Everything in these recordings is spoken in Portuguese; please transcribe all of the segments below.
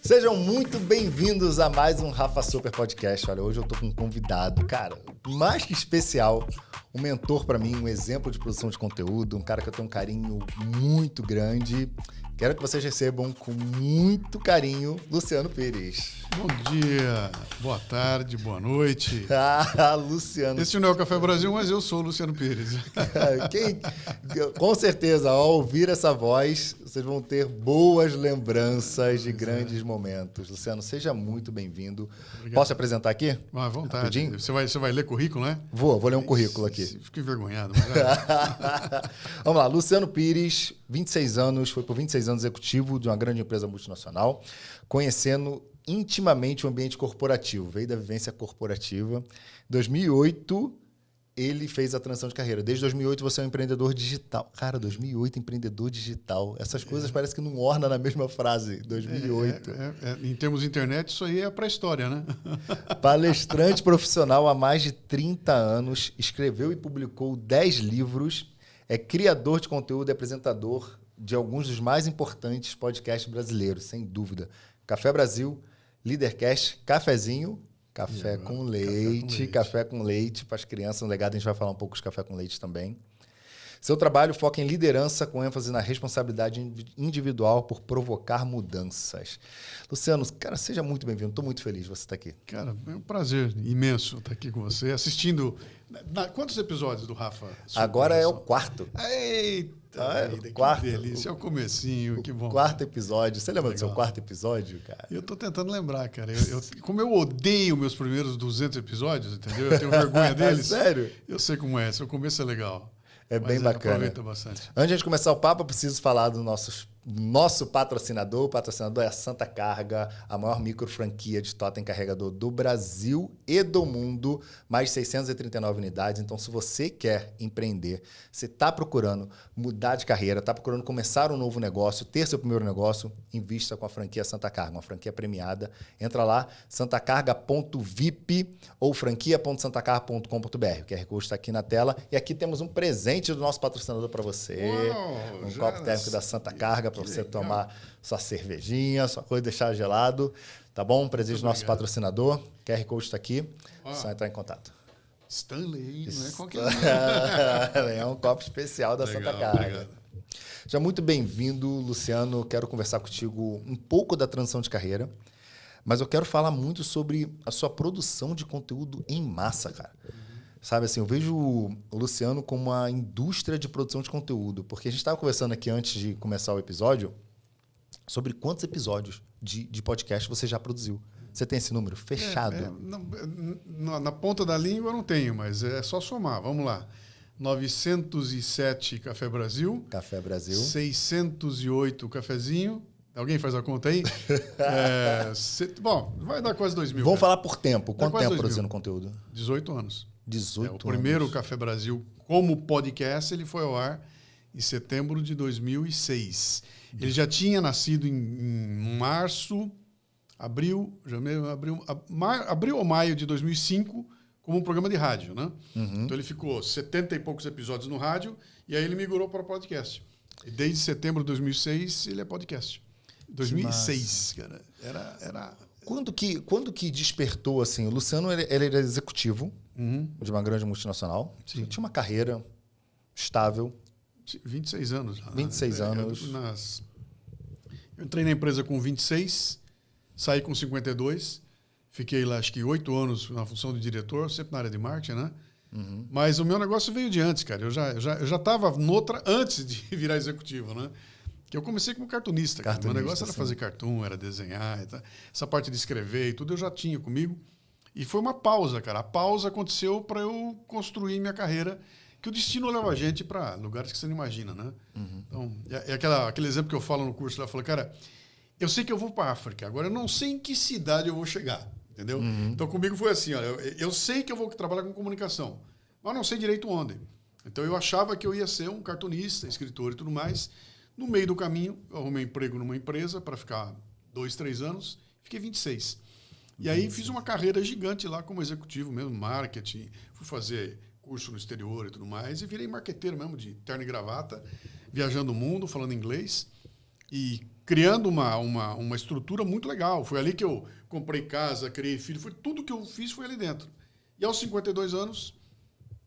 Sejam muito bem-vindos a mais um Rafa Super Podcast. Olha, hoje eu tô com um convidado, cara, mais que especial, um mentor pra mim, um exemplo de produção de conteúdo, um cara que eu tenho um carinho muito grande. Quero que vocês recebam com muito carinho Luciano Pires. Bom dia, boa tarde, boa noite. Luciano. Esse não é o Café Brasil, mas eu sou o Luciano Pires. Com certeza, ao ouvir essa voz, vocês vão ter boas lembranças de grandes momentos. Luciano, seja muito bem-vindo. Obrigado. Posso te apresentar aqui? À vontade. Rapidinho? Você vai ler currículo, né? Vou ler um currículo aqui. Fico envergonhado. Mas Vamos lá, Luciano Pires, 26 anos, foi por 26 anos executivo de uma grande empresa multinacional, conhecendo intimamente o ambiente corporativo, veio da vivência corporativa. Em 2008, ele fez a transição de carreira. Desde 2008, você é um empreendedor digital. Cara, 2008, empreendedor digital. Essas coisas parece que não orna na mesma frase. 2008. em termos de internet, isso aí é para a história, né? Palestrante profissional há mais de 30 anos, escreveu e publicou 10 livros, é criador de conteúdo e apresentador de alguns dos mais importantes podcasts brasileiros, sem dúvida. Café Brasil, Leadercast, Cafezinho, Café com leite para as crianças. No legado a gente vai falar um pouco de café com leite também. Seu trabalho foca em liderança com ênfase na responsabilidade individual por provocar mudanças. Luciano, cara, seja muito bem-vindo. Estou muito feliz de você estar aqui. Cara, é um prazer imenso estar aqui com você, assistindo... Quantos episódios do Rafa? Agora é o 4º. Eita! Quarto, que delícia, é o comecinho, que bom. Quarto episódio. Você lembra do seu quarto episódio, cara? Eu tô tentando lembrar, cara. Como eu odeio meus primeiros 200 episódios, entendeu? Eu tenho vergonha deles. Sério? Eu sei como é. O começo é legal. É bem bacana. Aproveita bastante. Antes de começar o papo, eu preciso falar do nosso patrocinador. O patrocinador é a Santa Carga, a maior micro franquia de totem carregador do Brasil e do mundo. Mais de 639 unidades. Então, se você quer empreender, você está procurando mudar de carreira, está procurando começar um novo negócio, ter seu primeiro negócio, invista com a franquia Santa Carga, uma franquia premiada. Entra lá, santacarga.vip ou franquia.santacarga.com.br. O QR Code está aqui na tela. E aqui temos um presente do nosso patrocinador para você. Uau, um copo térmico da Santa Carga para você tomar sua cervejinha, sua coisa, deixar gelado. Tá bom? Um presente do nosso patrocinador. QR Code está aqui. Só entrar em contato. Stanley, não é qualquer um. É um copo especial da Santa Carga. Obrigado. Já muito bem-vindo, Luciano. Quero conversar contigo um pouco da transição de carreira, mas eu quero falar muito sobre a sua produção de conteúdo em massa, cara. Sabe assim, eu vejo o Luciano como uma indústria de produção de conteúdo, porque a gente estava conversando aqui antes de começar o episódio sobre quantos episódios de podcast você já produziu. Você tem esse número fechado? Na ponta da língua eu não tenho, mas é só somar. Vamos lá. 907 Café Brasil. Café Brasil. 608 Cafezinho. Alguém faz a conta aí? Bom, vai dar quase 2.000. Vamos falar por tempo. Quanto tempo 2.000. produzindo conteúdo? 18 anos. 18 anos. O primeiro Café Brasil como podcast, ele foi ao ar em setembro de 2006. Ele já tinha nascido em abril ou maio de 2005 como um programa de rádio, né? Uhum. Então ele ficou 70 e poucos episódios no rádio e aí ele migrou para o podcast. E desde setembro de 2006 ele é podcast. 2006, cara. Era... Quando que despertou, assim, o Luciano ele era executivo de uma grande multinacional. Sim. Tinha uma carreira estável. 26 anos. 26 anos. Eu entrei na empresa com 26, saí com 52, fiquei lá acho que 8 anos na função de diretor, sempre na área de marketing, né? Uhum. Mas o meu negócio veio de antes, cara. Eu já estava noutra antes de virar executivo, né? Que eu comecei como cartunista. Meu negócio era fazer cartoon, era desenhar. Essa parte de escrever e tudo eu já tinha comigo. E foi uma pausa, cara. A pausa aconteceu para eu construir minha carreira, que o destino leva a gente para lugares que você não imagina, né? Uhum. Então, aquele exemplo que eu falo no curso lá, eu falo, cara, eu sei que eu vou para a África, agora eu não sei em que cidade eu vou chegar, entendeu? Uhum. Então, comigo foi assim, olha, eu sei que eu vou trabalhar com comunicação, mas não sei direito onde. Então, eu achava que eu ia ser um cartunista, escritor e tudo mais. No meio do caminho, eu arrumei emprego numa empresa para ficar 2, 3 anos, fiquei 26. E aí fiz uma carreira gigante lá como executivo mesmo, marketing, fui fazer curso no exterior e tudo mais, e virei marqueteiro mesmo, de terno e gravata, viajando o mundo, falando inglês. E criando uma estrutura muito legal. Foi ali que eu comprei casa, criei filho, tudo que eu fiz foi ali dentro. E aos 52 anos,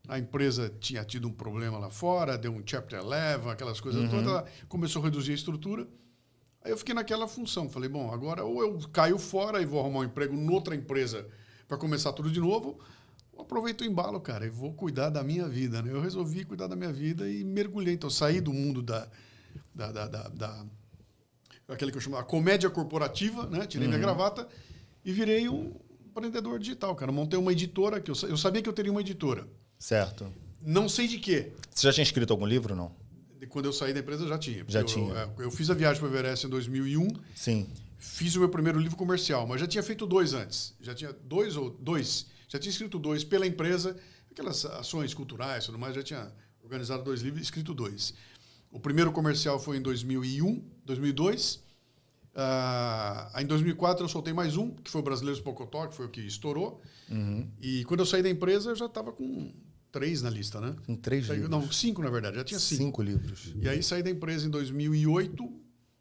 a empresa tinha tido um problema lá fora, deu um Chapter 11, aquelas coisas todas, ela começou a reduzir a estrutura. Aí eu fiquei naquela função. Falei, bom, agora ou eu caio fora e vou arrumar um emprego noutra empresa para começar tudo de novo, ou aproveito o embalo, cara, e vou cuidar da minha vida. Né? Eu resolvi cuidar da minha vida e mergulhei. Então, saí do mundo aquele que eu chamo a comédia corporativa, né? Tirei minha gravata e virei um empreendedor digital, cara. Montei uma editora, que eu sabia que eu teria uma editora. Certo. Não sei de quê. Você já tinha escrito algum livro ou não? Quando eu saí da empresa, já tinha. Já tinha. Eu fiz a viagem para o Everest em 2001. Sim. Fiz o meu primeiro livro comercial, mas já tinha feito 2 antes. Já tinha dois. Já tinha escrito 2 pela empresa. Aquelas ações culturais e tudo mais, já tinha organizado 2 livros e escrito 2. O primeiro comercial foi em 2002. Em 2004 eu soltei mais um, que foi o Brasileiros Pocotó, que foi o que estourou. E quando eu saí da empresa, eu já estava com 3 na lista, né? Com 3 livros? Não, 5 na verdade, já tinha 5. 5 livros. E aí saí da empresa em 2008,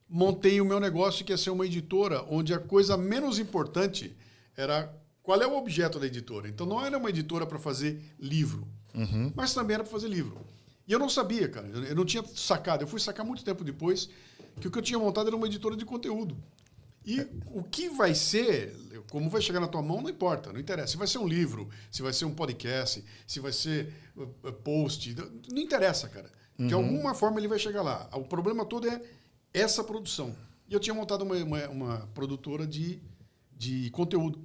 montei o meu negócio, que ia ser uma editora, onde a coisa menos importante era qual é o objeto da editora. Então não era uma editora para fazer livro, mas também era para fazer livro. E eu não sabia, cara, eu não tinha sacado, eu fui sacar muito tempo depois que o que eu tinha montado era uma editora de conteúdo. E o que vai ser, como vai chegar na tua mão, não importa, não interessa. Se vai ser um livro, se vai ser um podcast, se vai ser post, não interessa, cara. De alguma forma ele vai chegar lá. O problema todo é essa produção. E eu tinha montado uma produtora de conteúdo.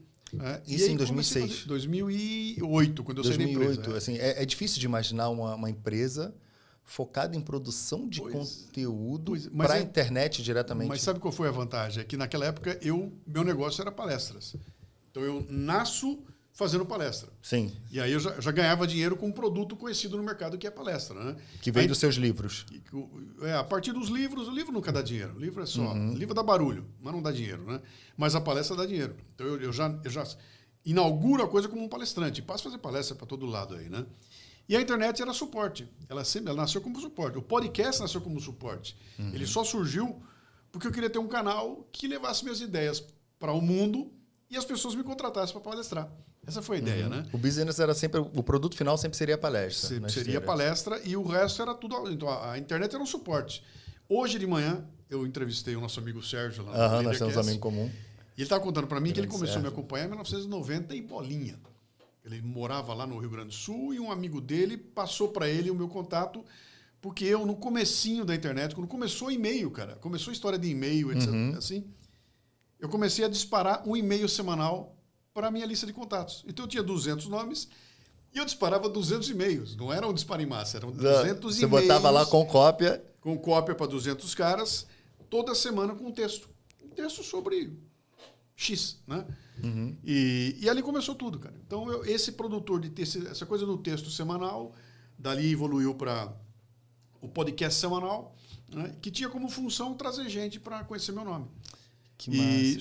Isso em 2006? 2008, quando eu saí da empresa. Assim, é difícil de imaginar uma empresa focada em produção de conteúdo para a internet diretamente. Mas sabe qual foi a vantagem? É que naquela época meu negócio era palestras. Então eu nasço fazendo palestra. Sim. E aí eu já ganhava dinheiro com um produto conhecido no mercado que é a palestra. Né? Que veio dos seus livros. A partir dos livros, o livro nunca dá dinheiro. O livro é só... O livro dá barulho, mas não dá dinheiro. Né? Mas a palestra dá dinheiro. Então eu já inauguro a coisa como um palestrante. Passo a fazer palestra para todo lado aí, né? E a internet era suporte. Ela nasceu como suporte. O podcast nasceu como suporte. Ele só surgiu porque eu queria ter um canal que levasse minhas ideias para o mundo e as pessoas me contratassem para palestrar. Essa foi a ideia, né? O business era sempre... O produto final sempre seria a palestra. Seria a palestra e o resto era tudo... Então, a internet era um suporte. Hoje de manhã, eu entrevistei o nosso amigo Sérgio lá no nós temos um amigo comum. E ele estava contando para mim que ele começou a me acompanhar em 1990 e bolinha. Ele morava lá no Rio Grande do Sul e um amigo dele passou para ele o meu contato, porque eu, no comecinho da internet, quando começou o e-mail, cara, começou a história de e-mail, etc., assim, eu comecei a disparar um e-mail semanal para a minha lista de contatos. Então eu tinha 200 nomes e eu disparava 200 e-mails. Não era um disparo em massa, eram 200 e-mails. Você botava lá com cópia. Com cópia para 200 caras, toda semana com um texto. Um texto sobre X, né? E ali começou tudo, cara. Então, esse produtor de texto, essa coisa do texto semanal, dali evoluiu para o podcast semanal, né? Que tinha como função trazer gente para conhecer meu nome.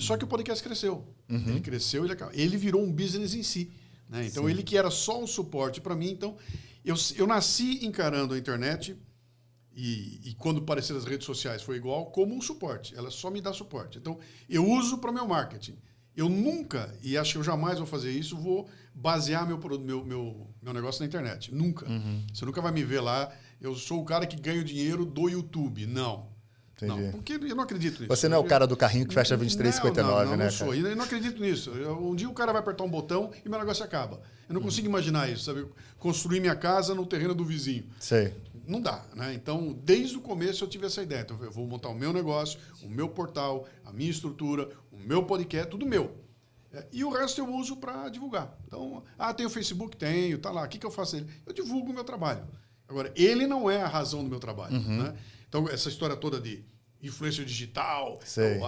Só que o podcast cresceu. Ele cresceu, ele virou um business em si. Né? Então, ele que era só um suporte para mim. Então, eu nasci encarando a internet e quando apareceram as redes sociais foi igual, como um suporte. Ela só me dá suporte. Então, eu uso para o meu marketing. Eu nunca, e acho que eu jamais vou fazer isso, vou basear meu negócio na internet. Nunca. Você nunca vai me ver lá, eu sou o cara que ganha o dinheiro do YouTube. Não. Entendi. Não, porque eu não acredito nisso. Você não é o cara do carrinho que fecha 23,59, né? Não sou. Eu não acredito nisso. Um dia o cara vai apertar um botão e meu negócio acaba. Eu não consigo imaginar isso, sabe? Construir minha casa no terreno do vizinho. Sei. Não dá, né? Então, desde o começo eu tive essa ideia. Então, eu vou montar o meu negócio, o meu portal, a minha estrutura, o meu podcast, tudo meu. E o resto eu uso para divulgar. Então, tem o Facebook? Tenho, tá lá. O que eu faço? Eu divulgo o meu trabalho. Agora, ele não é a razão do meu trabalho. Né? Então, essa história toda de influência digital,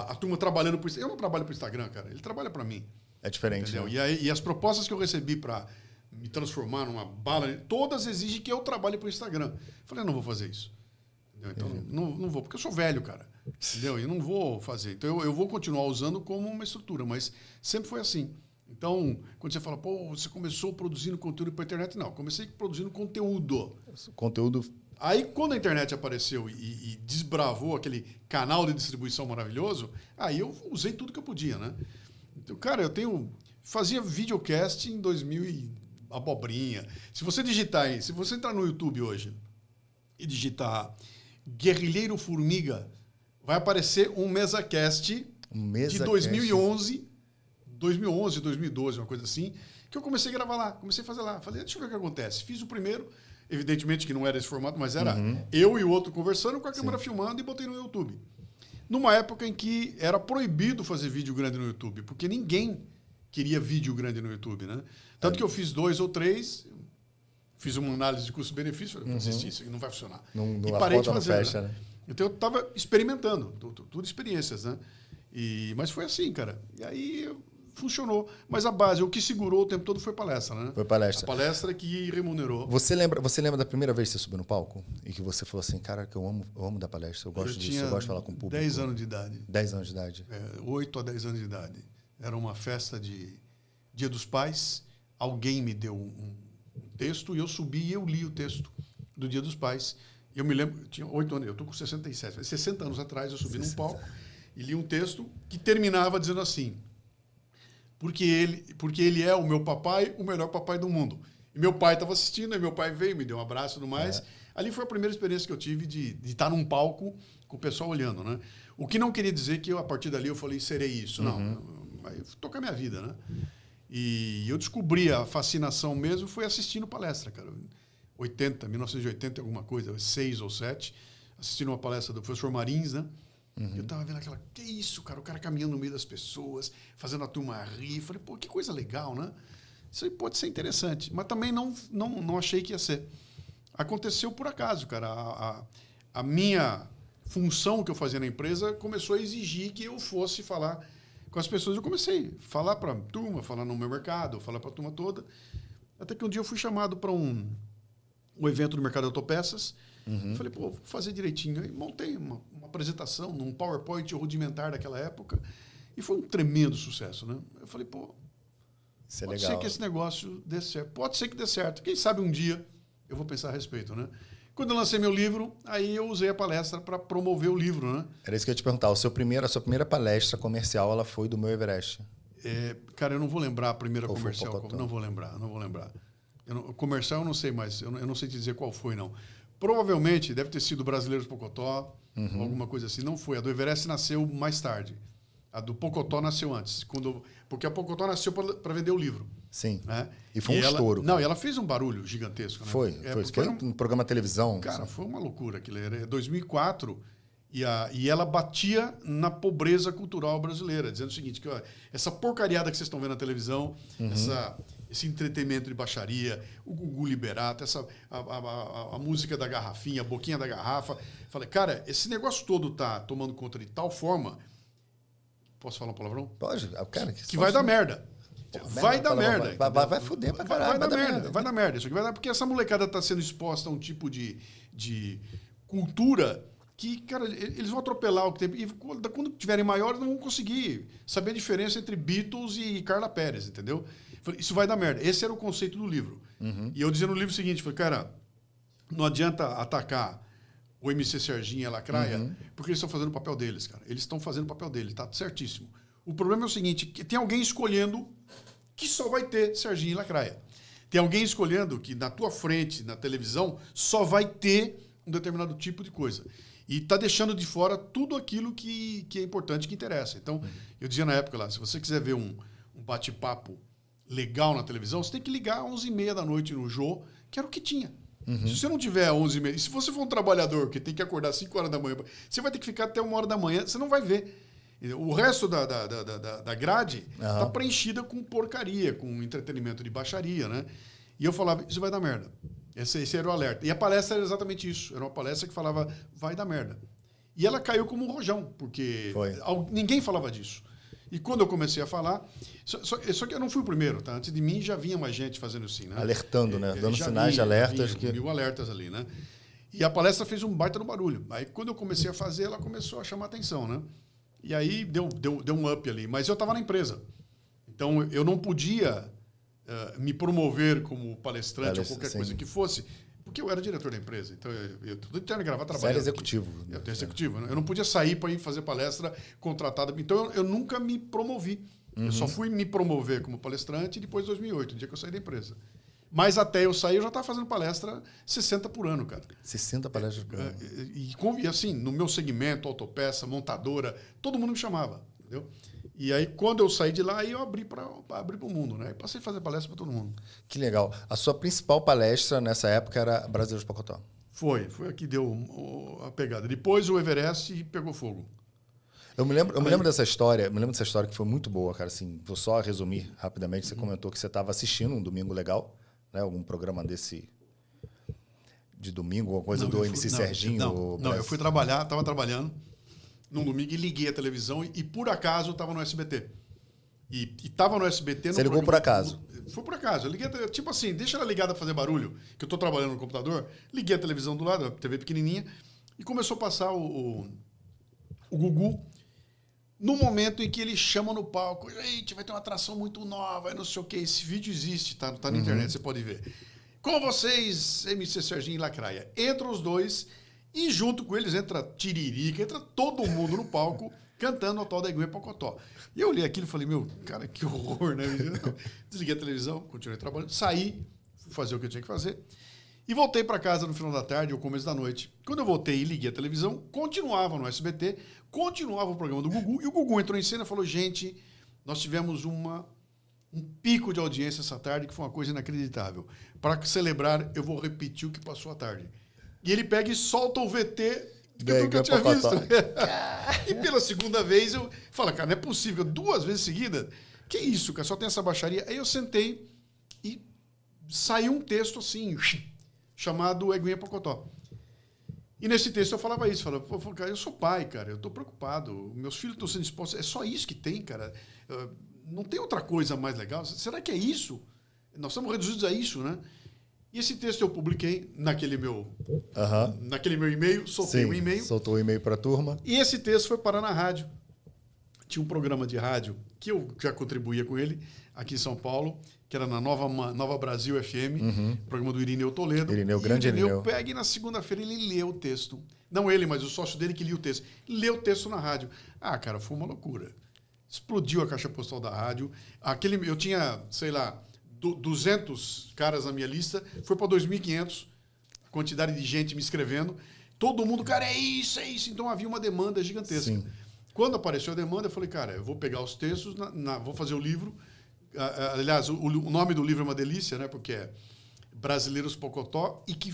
a turma trabalhando por... Eu não trabalho para o Instagram, cara. Ele trabalha para mim. É diferente. Né? E as propostas que eu recebi para me transformar numa bala, todas exigem que eu trabalhe para o Instagram. Eu falei, eu não vou fazer isso. Entendeu? Então, não vou, porque eu sou velho, cara. Entendeu? E não vou fazer. Então, eu vou continuar usando como uma estrutura, mas sempre foi assim. Então, quando você fala, pô, você começou produzindo conteúdo para a internet, não. Comecei produzindo conteúdo. Conteúdo Aí, quando a internet apareceu e desbravou aquele canal de distribuição maravilhoso, aí eu usei tudo que eu podia, né? Então, cara, fazia videocast em 2000 e abobrinha. Se você entrar no YouTube hoje e digitar Guerrilheiro Formiga, vai aparecer um MesaCast de 2011, 2012, uma coisa assim, que eu comecei a gravar lá, comecei a fazer lá. Falei, deixa eu ver o que acontece. Fiz o primeiro, evidentemente que não era esse formato, mas era eu e o outro conversando com a câmera filmando e botei no YouTube. Numa época em que era proibido fazer vídeo grande no YouTube, porque ninguém queria vídeo grande no YouTube, né? Tanto que eu fiz 2 ou 3, fiz uma análise de custo-benefício, falei, insistir, isso aqui não vai funcionar. Não, e parei de fazer. fecha, né? Então eu estava experimentando, tudo experiências, né? Mas foi assim, cara. E aí funcionou. Mas a base, o que segurou o tempo todo foi palestra, né? Foi palestra. A palestra que remunerou. Você lembra da primeira vez que você subiu no palco? E que você falou assim, cara, que eu amo dar palestra, eu gosto disso, eu gosto de falar com o público. 10 anos de idade. 10 anos de idade. 8 a 10 anos de idade. Era uma festa de Dia dos Pais. Alguém me deu um texto e eu subi e eu li o texto do Dia dos Pais. Eu me lembro, eu tinha 8 anos, eu estou com 67. 60 anos atrás eu subi num palco e li um texto que terminava dizendo assim: porque ele é o meu papai, o melhor papai do mundo. E meu pai estava assistindo, e meu pai veio, me deu um abraço e tudo mais. Ali foi a primeira experiência que eu tive de estar num palco com o pessoal olhando, né? O que não queria dizer que a partir dali eu falei, serei isso. Não, mas tocar minha vida, né? E eu descobri a fascinação mesmo foi assistindo palestra, cara. 1980, alguma coisa, 6 ou 7, assistindo uma palestra do professor Marins, né? Eu tava vendo aquela, que isso, cara? O cara caminhando no meio das pessoas, fazendo a turma rir. Falei, pô, que coisa legal, né? Isso aí pode ser interessante. Mas também não achei que ia ser. Aconteceu por acaso, cara. A minha função que eu fazia na empresa começou a exigir que eu fosse falar com as pessoas. Eu comecei a falar para a turma, falar no meu mercado, falar para a turma toda. Até que um dia eu fui chamado para um evento do mercado de autopeças. Falei, pô, vou fazer direitinho. Aí montei uma apresentação num PowerPoint rudimentar daquela época e foi um tremendo sucesso, né? Eu falei, pô, pode ser que esse negócio dê certo. Pode ser que dê certo. Quem sabe um dia eu vou pensar a respeito, né? Quando eu lancei meu livro, aí eu usei a palestra para promover o livro, né? Era isso que eu ia te perguntar. A sua primeira palestra comercial, ela foi do Meu Everest. Cara, eu não vou lembrar a primeira Ou comercial. Não vou lembrar. Comercial eu não sei mais. Eu não sei te dizer qual foi, não. Provavelmente deve ter sido Brasileiros Pocotó, alguma coisa assim. Não foi. A do Everest nasceu mais tarde. A do Pocotó nasceu antes. Porque a Pocotó nasceu para vender o livro. Sim. Né? E foi um estouro. Não, e ela fez um barulho gigantesco. Né? Foi um programa de televisão. Cara, foi uma loucura aquilo. Era 2004 e ela batia na pobreza cultural brasileira, dizendo o seguinte, que ó, essa porcariada que vocês estão vendo na televisão, esse entretenimento de baixaria, o Gugu Liberato, a música da garrafinha, a boquinha da garrafa. Falei, cara, esse negócio todo tá tomando conta de tal forma... Posso falar um palavrão? Pode. Cara, que vai dar merda. Vai dar merda. Vai fuder pra caralho. Vai dar merda. Isso aqui vai dar porque essa molecada está sendo exposta a um tipo de cultura que, cara, eles vão atropelar o que tem. E quando tiverem maiores, não vão conseguir saber a diferença entre Beatles e Carla Pérez, entendeu? Isso vai dar merda. Esse era o conceito do livro. E eu dizia no livro o seguinte, falei, cara, não adianta atacar o MC Serginho e a Lacraia, porque eles estão fazendo o papel deles, cara. Eles estão fazendo o papel deles, tá certíssimo. O problema é o seguinte, que tem alguém escolhendo que só vai ter Serginho e Lacraia. Tem alguém escolhendo que na tua frente, na televisão, só vai ter um determinado tipo de coisa. E está deixando de fora tudo aquilo que é importante, que interessa. Então, eu dizia na época lá, se você quiser ver um bate-papo legal na televisão, você tem que ligar às 11h30 da noite no Jô, que era o que tinha. Se você não tiver 11h30, e se você for um trabalhador que tem que acordar às 5 horas da manhã, você vai ter que ficar até 1h da manhã, você não vai ver. O resto da grade está preenchida com porcaria, com entretenimento de baixaria, né? E eu falava, isso vai dar merda. Esse era o alerta. E a palestra era exatamente isso. Era uma palestra que falava, vai dar merda. E ela caiu como um rojão, porque ninguém falava disso. E quando eu comecei a falar... Só que eu não fui o primeiro, tá? Antes de mim já vinha mais gente fazendo assim, né? Alertando, né? Dando sinais de alertas. Mil alertas ali, né? E a palestra fez um baita no barulho. Aí quando eu comecei a fazer, ela começou a chamar atenção, né? E aí deu um up ali. Mas eu estava na empresa. Então eu não podia me promover como palestrante ou qualquer coisa que fosse Porque eu era diretor da empresa. Então, eu tudo de terno e gravata Você era trabalhando. executivo. Eu tenho executivo. Eu não podia sair para ir fazer palestra contratada. Então, eu nunca me promovi. Eu só fui me promover como palestrante depois de 2008, no dia que eu saí da empresa. Mas até eu sair, eu já estava fazendo palestra 60 por ano, cara. 60 palestras por ano. E assim, no meu segmento, autopeça, montadora, todo mundo me chamava, entendeu? E aí, quando eu saí de lá, aí eu abri para o mundo, né? E passei a fazer palestra para todo mundo. Que legal. A sua principal palestra nessa época era Brasileiros Pocotó. Foi a que deu a pegada. Depois o Everest pegou fogo. Eu me lembro dessa história, que foi muito boa, cara. Assim, vou só resumir rapidamente. Você comentou que você estava assistindo um Domingo Legal, né? Algum programa desse de domingo, alguma coisa do MC Serginho. Não, eu fui trabalhar, estava trabalhando num domingo e liguei a televisão e por acaso estava no SBT. E estava no SBT... Você ligou por acaso? Foi por acaso. Eu liguei, tipo assim, deixa ela ligada para fazer barulho, que eu estou trabalhando no computador. Liguei a televisão do lado, a TV pequenininha, e começou a passar o Gugu. No momento em que ele chama no palco, gente, vai ter uma atração muito nova, não sei o quê. Esse vídeo existe, tá na internet, você pode ver. Com vocês, MC Serginho e Lacraia. Entram os dois e junto com eles entra Tiririca, entra todo mundo no palco cantando o tal da Eguinha Pocotó. E eu olhei aquilo e falei, meu, cara, que horror, né? Desliguei a televisão, continuei trabalhando, saí, fui fazer o que eu tinha que fazer e voltei para casa no final da tarde ou começo da noite. Quando eu voltei e liguei a televisão, continuava no SBT, continuava o programa do Gugu, e o Gugu entrou em cena e falou, gente, nós tivemos um pico de audiência essa tarde, que foi uma coisa inacreditável. Para celebrar, eu vou repetir o que passou à tarde. E ele pega e solta o VT que eu nunca tinha visto. E pela segunda vez eu falo, cara, não é possível, 2 vezes seguida? Que isso, cara, só tem essa baixaria. Aí eu sentei e saiu um texto assim, chamado Eguinha Pocotó. E nesse texto eu falava isso, falava, cara, eu sou pai, cara, eu estou preocupado, meus filhos estão sendo expostos, é só isso que tem, cara, não tem outra coisa mais legal, será que é isso? Nós estamos reduzidos a isso, né? E esse texto eu publiquei naquele meu e-mail, soltei um e-mail. Soltou o e-mail para a turma. E esse texto foi parar na rádio. Tinha um programa de rádio que eu já contribuía com ele, aqui em São Paulo, que era na Nova Brasil FM, programa do Irineu Toledo. Grande Irineu. Eu peguei na segunda-feira, ele leu o texto. Não ele, mas o sócio dele que lia o texto. Leu o texto na rádio. Ah, cara, foi uma loucura. Explodiu a caixa postal da rádio. Eu tinha, sei lá, 200 caras na minha lista, foi para 2.500, quantidade de gente me escrevendo. Todo mundo, cara, é isso. Então havia uma demanda gigantesca. Sim. Quando apareceu a demanda, eu falei, cara, eu vou pegar os textos, vou fazer o livro. Aliás, o nome do livro é uma delícia, né? Porque é Brasileiros Pocotó, e que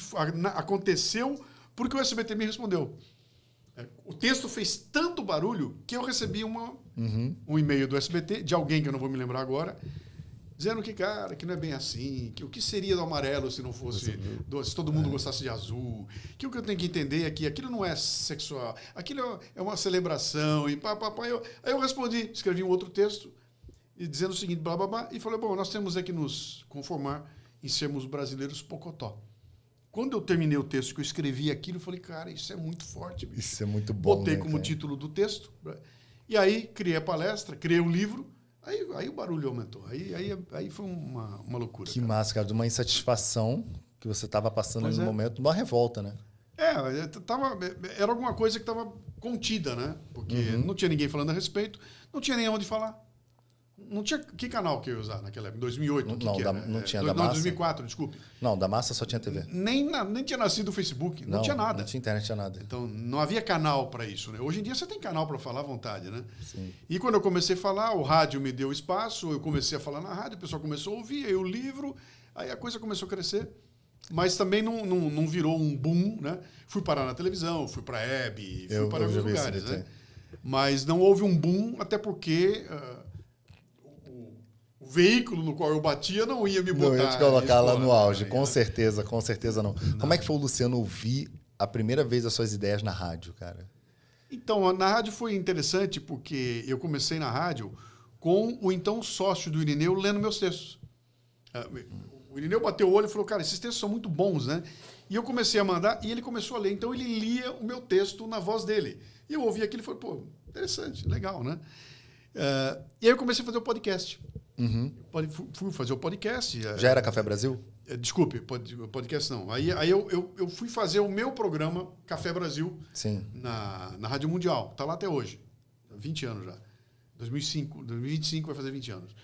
aconteceu porque o SBT me respondeu. O texto fez tanto barulho que eu recebi um e-mail do SBT, de alguém que eu não vou me lembrar agora, dizendo que, cara, que não é bem assim, que o que seria do amarelo se não fosse, se todo mundo gostasse de azul, que o que eu tenho que entender é que aquilo não é sexual, aquilo é uma celebração, e aí eu respondi, escrevi um outro texto, e dizendo o seguinte, blá, blá, blá, e falei, bom, nós temos que nos conformar em sermos brasileiros Pocotó. Quando eu terminei o texto que eu escrevi aquilo, eu falei, cara, isso é muito forte, bicho. Isso é muito bom. Botei como título do texto, e aí criei a palestra, criei o livro. Aí o barulho aumentou. Aí foi uma loucura. Que massa, cara. De uma insatisfação que você estava passando no momento, uma revolta, né? Era alguma coisa que estava contida, né? Porque não tinha ninguém falando a respeito, não tinha nem onde falar. Não tinha... Que canal que eu ia usar naquela época? 2008? Não tinha da Massa? 2004, desculpe. Não, da Massa só tinha TV. Nem tinha nascido o Facebook, não tinha nada. Não tinha internet, não tinha nada. Então, não havia canal para isso, né? Hoje em dia você tem canal para falar à vontade, né? Sim. E quando eu comecei a falar, o rádio me deu espaço, eu comecei a falar na rádio, o pessoal começou a ouvir, aí o livro, aí a coisa começou a crescer. Mas também não virou um boom, né? Fui parar na televisão, fui para a Hebe, fui para alguns lugares, né? Mas não houve um boom, até porque... o veículo no qual eu batia não ia me botar... Não ia te colocar lá no auge, com certeza não. Como é que foi o Luciano ouvir a primeira vez as suas ideias na rádio, cara? Então, na rádio foi interessante porque eu comecei na rádio com o então sócio do Irineu lendo meus textos. O Irineu bateu o olho e falou, cara, esses textos são muito bons, né? E eu comecei a mandar e ele começou a ler. Então, ele lia o meu texto na voz dele. E eu ouvi aquilo e falei, pô, interessante, legal, né? E aí eu comecei a fazer o podcast. Fui fazer o podcast. Já era Café Brasil? Desculpe, podcast não. Aí eu fui fazer o meu programa Café Brasil na Rádio Mundial. Está lá até hoje. 20 anos já. 2025 vai fazer 20 anos.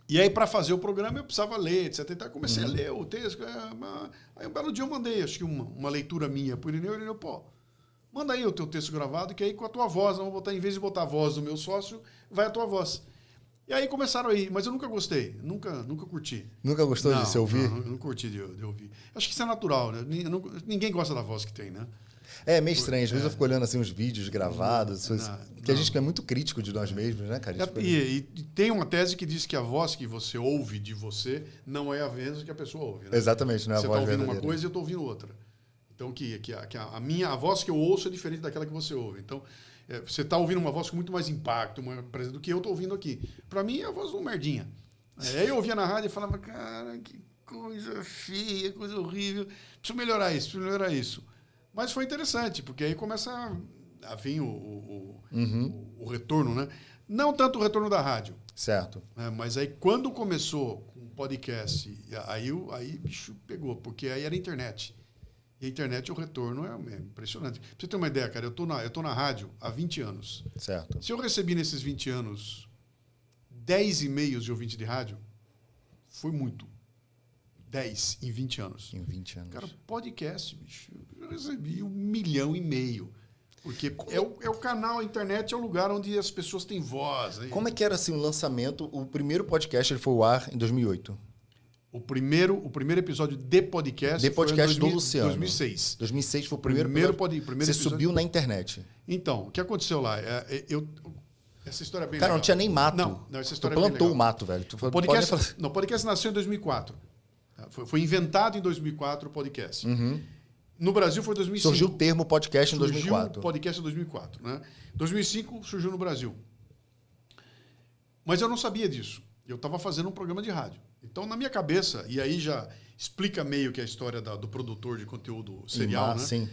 E aí, para fazer o programa, eu precisava ler, etc. Então, comecei a ler o texto. Aí, um belo dia, eu mandei, acho que uma leitura minha para o Irineu. O Irineu, manda aí o teu texto gravado, que aí com a tua voz, vamos botar, em vez de botar a voz do meu sócio, vai a tua voz. E aí começaram a ir, mas eu nunca gostei, nunca curti. Nunca gostou de se ouvir? Não curti de ouvir. Acho que isso é natural, né? Ninguém gosta da voz que tem, né? É meio estranho. Às vezes eu fico olhando assim, os vídeos gravados, que a gente é muito crítico de nós mesmos, né, cara? E tem uma tese que diz que a voz que você ouve de você não é a mesma que a pessoa ouve. Né? Exatamente, não é a voz verdadeira. Você está ouvindo uma coisa e eu estou ouvindo outra. Então, a voz que eu ouço é diferente daquela que você ouve. Então, você está ouvindo uma voz com muito mais impacto do que eu estou ouvindo aqui. Para mim, é a voz de um merdinha. Aí eu ouvia na rádio e falava, cara, que coisa feia, coisa horrível. Preciso melhorar isso. Mas foi interessante, porque aí começa a vir o retorno, né? Não tanto o retorno da rádio. Certo. Mas aí, quando começou com o podcast, aí bicho pegou, porque aí era internet. E a internet, o retorno é impressionante. Pra você ter uma ideia, cara, eu tô na rádio há 20 anos. Certo. Se eu recebi nesses 20 anos 10 e-mails de ouvinte de rádio, foi muito. 10 em 20 anos. Em 20 anos. Cara, podcast, bicho, eu recebi 1,5 milhão. Porque é o canal, a internet é o lugar onde as pessoas têm voz. Aí. Como é que era assim, o lançamento? O primeiro podcast ele foi ao ar em 2008. O primeiro episódio de podcast foi em do Luciano. 2006. 2006 foi o primeiro Você episódio. subiu na internet. Então, o que aconteceu lá? Essa história é bem Cara, legal. não tinha nem mato. Não, essa história tu é bem plantou legal. o mato, velho. O podcast nasceu em 2004. Foi inventado em 2004 o podcast. No Brasil foi em 2005. Surgiu o termo podcast em 2004. Surgiu o podcast em 2004. Né? 2005 surgiu no Brasil. Mas eu não sabia disso. Eu estava fazendo um programa de rádio. Então, na minha cabeça, e aí já explica meio que a história do produtor de conteúdo serial, né? Sim.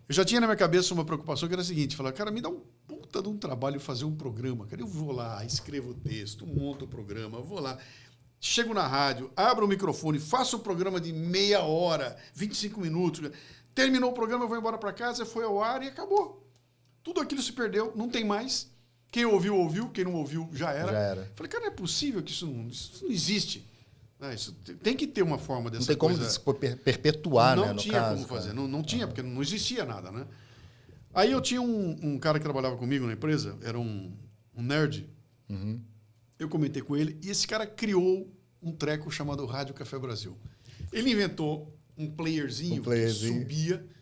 Eu já tinha na minha cabeça uma preocupação que era a seguinte, falar, cara, me dá um puta de um trabalho fazer um programa, cara. Eu vou lá, escrevo o texto, monto o programa, vou lá, chego na rádio, abro o microfone, faço um programa de meia hora, 25 minutos, terminou o programa, eu vou embora para casa, foi ao ar e acabou. Tudo aquilo se perdeu, não tem mais. Quem ouviu, ouviu. Quem não ouviu, já era. Falei, cara, não é possível que isso não existe. Isso tem que ter uma forma dessa coisa. Não tem como perpetuar, né? Não tinha como fazer. Não tinha, porque não existia nada, né? Aí eu tinha um cara que trabalhava comigo na empresa, era um nerd. Eu comentei com ele, e esse cara criou um treco chamado Rádio Café Brasil. Ele inventou um playerzinho que subia...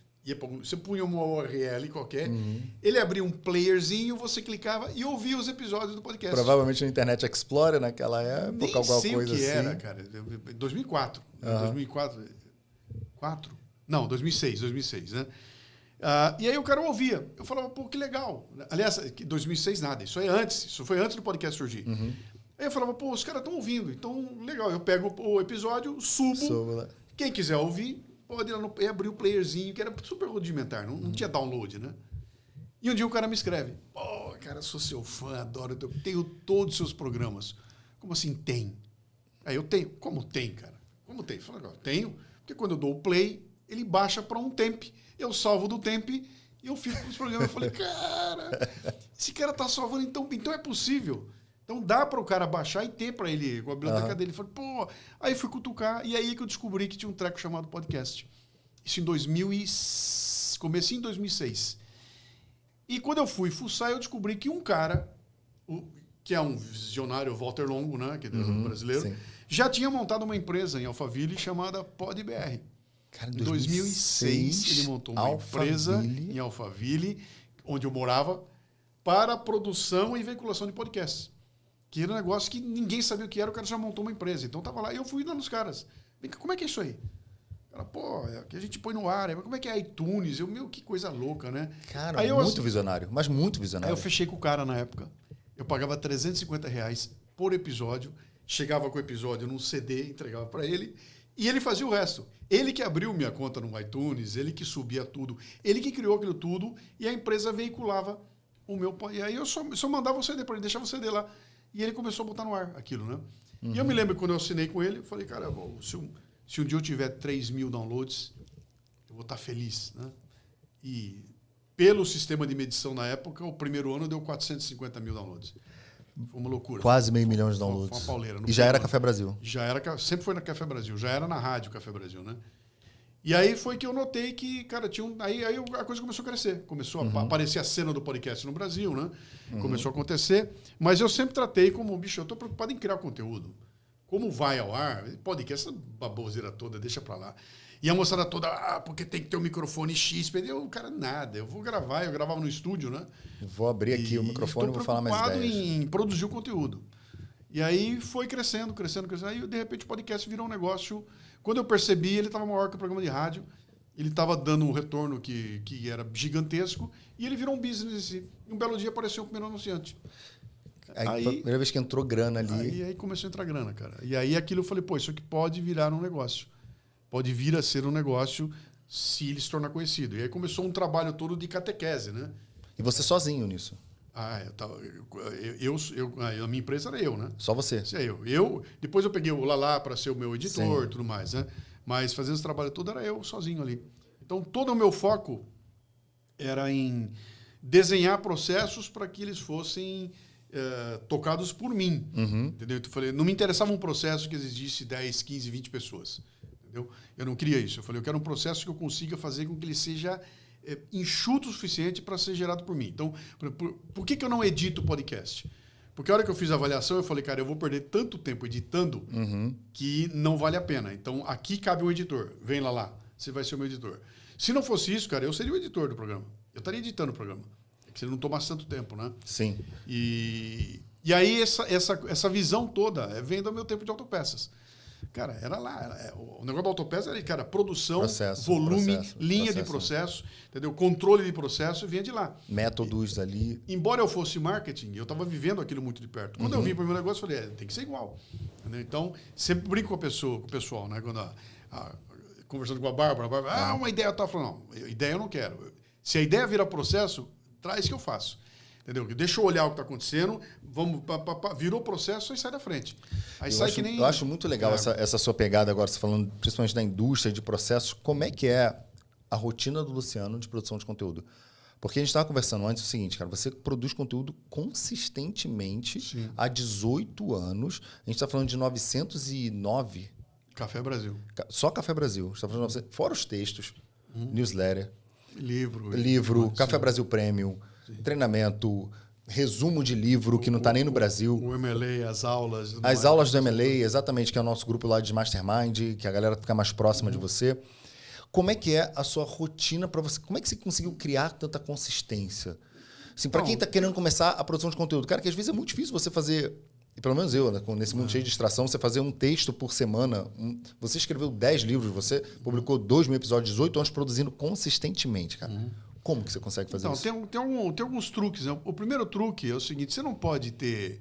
Você punha uma URL qualquer, ele abria um playerzinho, você clicava e ouvia os episódios do podcast. Provavelmente no Internet Explorer naquela época, nem alguma sei coisa o que assim. era, cara. 2004. 2004? 4? Não, 2006, né? E aí o cara ouvia. Eu falava, pô, que legal. Aliás, 2006 nada, isso foi antes do podcast surgir. Aí eu falava, pô, os caras estão ouvindo, então legal. Eu pego o episódio, subo. Quem quiser ouvir, pode ir abrir o playerzinho, que era super rudimentar, não tinha download, né? E um dia o cara me escreve, pô, cara, sou seu fã, adoro, tenho todos os seus programas. Como assim tem? Aí eu tenho. Como tem, cara? Como tem? Eu falei, tenho, porque quando eu dou o play, ele baixa para um temp, eu salvo do temp e eu fico com os programas. Eu falei, cara, esse cara tá salvando, então é possível. Então dá para o cara baixar e ter para ele, com a biblioteca dele. Falei, pô, aí fui cutucar, e aí que eu descobri que tinha um treco chamado podcast. Isso em comecinho em 2006. E quando eu fui fuçar, eu descobri que um cara, que é um visionário, Walter Longo, né, que é brasileiro, já tinha montado uma empresa em Alphaville chamada PodBR. Cara, em 2006, ele montou uma empresa em Alphaville, onde eu morava, para produção e veiculação de podcasts. Que era um negócio que ninguém sabia o que era, o cara já montou uma empresa. Então tava lá, e eu fui lá nos caras. Como é que é isso aí? Cara, pô, que a gente põe no ar. Como é que é iTunes? Que coisa louca, né? Cara, aí muito visionário, mas muito visionário. Aí eu fechei com o cara na época. Eu pagava R$350 por episódio, chegava com o episódio num CD, entregava para ele, e ele fazia o resto. Ele que abriu minha conta no iTunes, ele que subia tudo, ele que criou aquilo tudo, e a empresa veiculava o meu... E aí eu só mandava o CD para ele, deixava o CD lá. E ele começou a botar no ar aquilo, né? E eu me lembro que quando eu assinei com ele, eu falei, cara, se um dia eu tiver 3.000 downloads, eu vou estar feliz, né? E pelo sistema de medição na época, o primeiro ano deu 450 mil downloads. Foi uma loucura. Quase meio milhão de downloads. Foi uma pauleira. E já era Café Brasil. Já era, sempre foi na Café Brasil. Já era na rádio Café Brasil, né? E aí foi que eu notei que, cara, aí a coisa começou a crescer. Começou a aparecer a cena do podcast no Brasil, né? Começou a acontecer. Mas eu sempre tratei como, bicho, eu estou preocupado em criar conteúdo. Como vai ao ar? Podcast, essa baboseira toda, deixa pra lá. E a moçada toda, porque tem que ter um microfone X. Eu, cara, nada. Eu vou gravar. Eu gravava no estúdio, né? Vou abrir aqui o microfone e vou falar mais ideias. Estou preocupado em produzir o conteúdo. E aí foi crescendo. Aí, de repente, o podcast virou um negócio. Quando eu percebi, ele estava maior que o programa de rádio. Ele estava dando um retorno que era gigantesco. E ele virou um business em si. E um belo dia apareceu o primeiro anunciante. Aí foi a primeira vez que entrou grana ali. Aí começou a entrar grana, cara. E aí aquilo eu falei, pô, isso aqui pode virar um negócio. Pode vir a ser um negócio se ele se tornar conhecido. E aí começou um trabalho todo de catequese, né? E você sozinho nisso? A minha empresa era eu, né? Só você? Isso é eu. Depois eu peguei o Lala para ser o meu editor e tudo mais, né? Mas fazendo esse trabalho todo era eu sozinho ali. Então todo o meu foco era em desenhar processos para que eles fossem tocados por mim. Entendeu? Então, eu falei, não me interessava um processo que existisse 10, 15, 20 pessoas. Entendeu? Eu não queria isso. Eu falei, eu quero um processo que eu consiga fazer com que ele seja enxuto o suficiente para ser gerado por mim. Então, por que eu não edito podcast? Porque a hora que eu fiz a avaliação, eu falei, cara, eu vou perder tanto tempo editando que não vale a pena. Então, aqui cabe um editor. Vem lá, você vai ser o meu editor. Se não fosse isso, cara, eu seria o editor do programa. Eu estaria editando o programa. É que se ele não tomasse tanto tempo, né? Sim. E aí, essa visão toda vem do meu tempo de autopeças. Cara, era lá. O negócio da autopeça era, cara, produção, volume, linha de processo, entendeu? Controle de processo, vinha de lá. Métodos ali. Embora eu fosse marketing, eu estava vivendo aquilo muito de perto. Quando eu vim para o meu negócio, eu falei, tem que ser igual. Entendeu? Então, sempre brinco com o pessoal, né? Quando conversando com a Bárbara, uma ideia tá falando, não, ideia eu não quero. Se a ideia virar processo, traz que eu faço. Entendeu? Deixa eu olhar o que está acontecendo, virou processo e sai da frente. Aí sai que nem... Eu acho muito legal essa sua pegada agora, você falando principalmente da indústria de processos. Como é que é a rotina do Luciano de produção de conteúdo? Porque a gente estava conversando antes o seguinte, cara, você produz conteúdo consistentemente há 18 anos. A gente está falando de 909... Café Brasil. Só Café Brasil. A gente tá falando de 900, fora os textos, newsletter, livro Café Brasil Premium, treinamento, resumo de livro que não está nem no Brasil. O MLA, as aulas. As aulas do MLA, exatamente, que é o nosso grupo lá de Mastermind, que a galera fica mais próxima de você. Como é que é a sua rotina para você? Como é que você conseguiu criar tanta consistência? Assim, para quem está querendo começar a produção de conteúdo, cara, que às vezes é muito difícil você fazer, e pelo menos eu, né, nesse mundo cheio de distração, você fazer um texto por semana. Você escreveu 10 livros, você publicou 2.000 episódios, 18 anos produzindo consistentemente, cara. Como que você consegue fazer isso? Tem alguns truques. Né? O primeiro truque é o seguinte, você não pode ter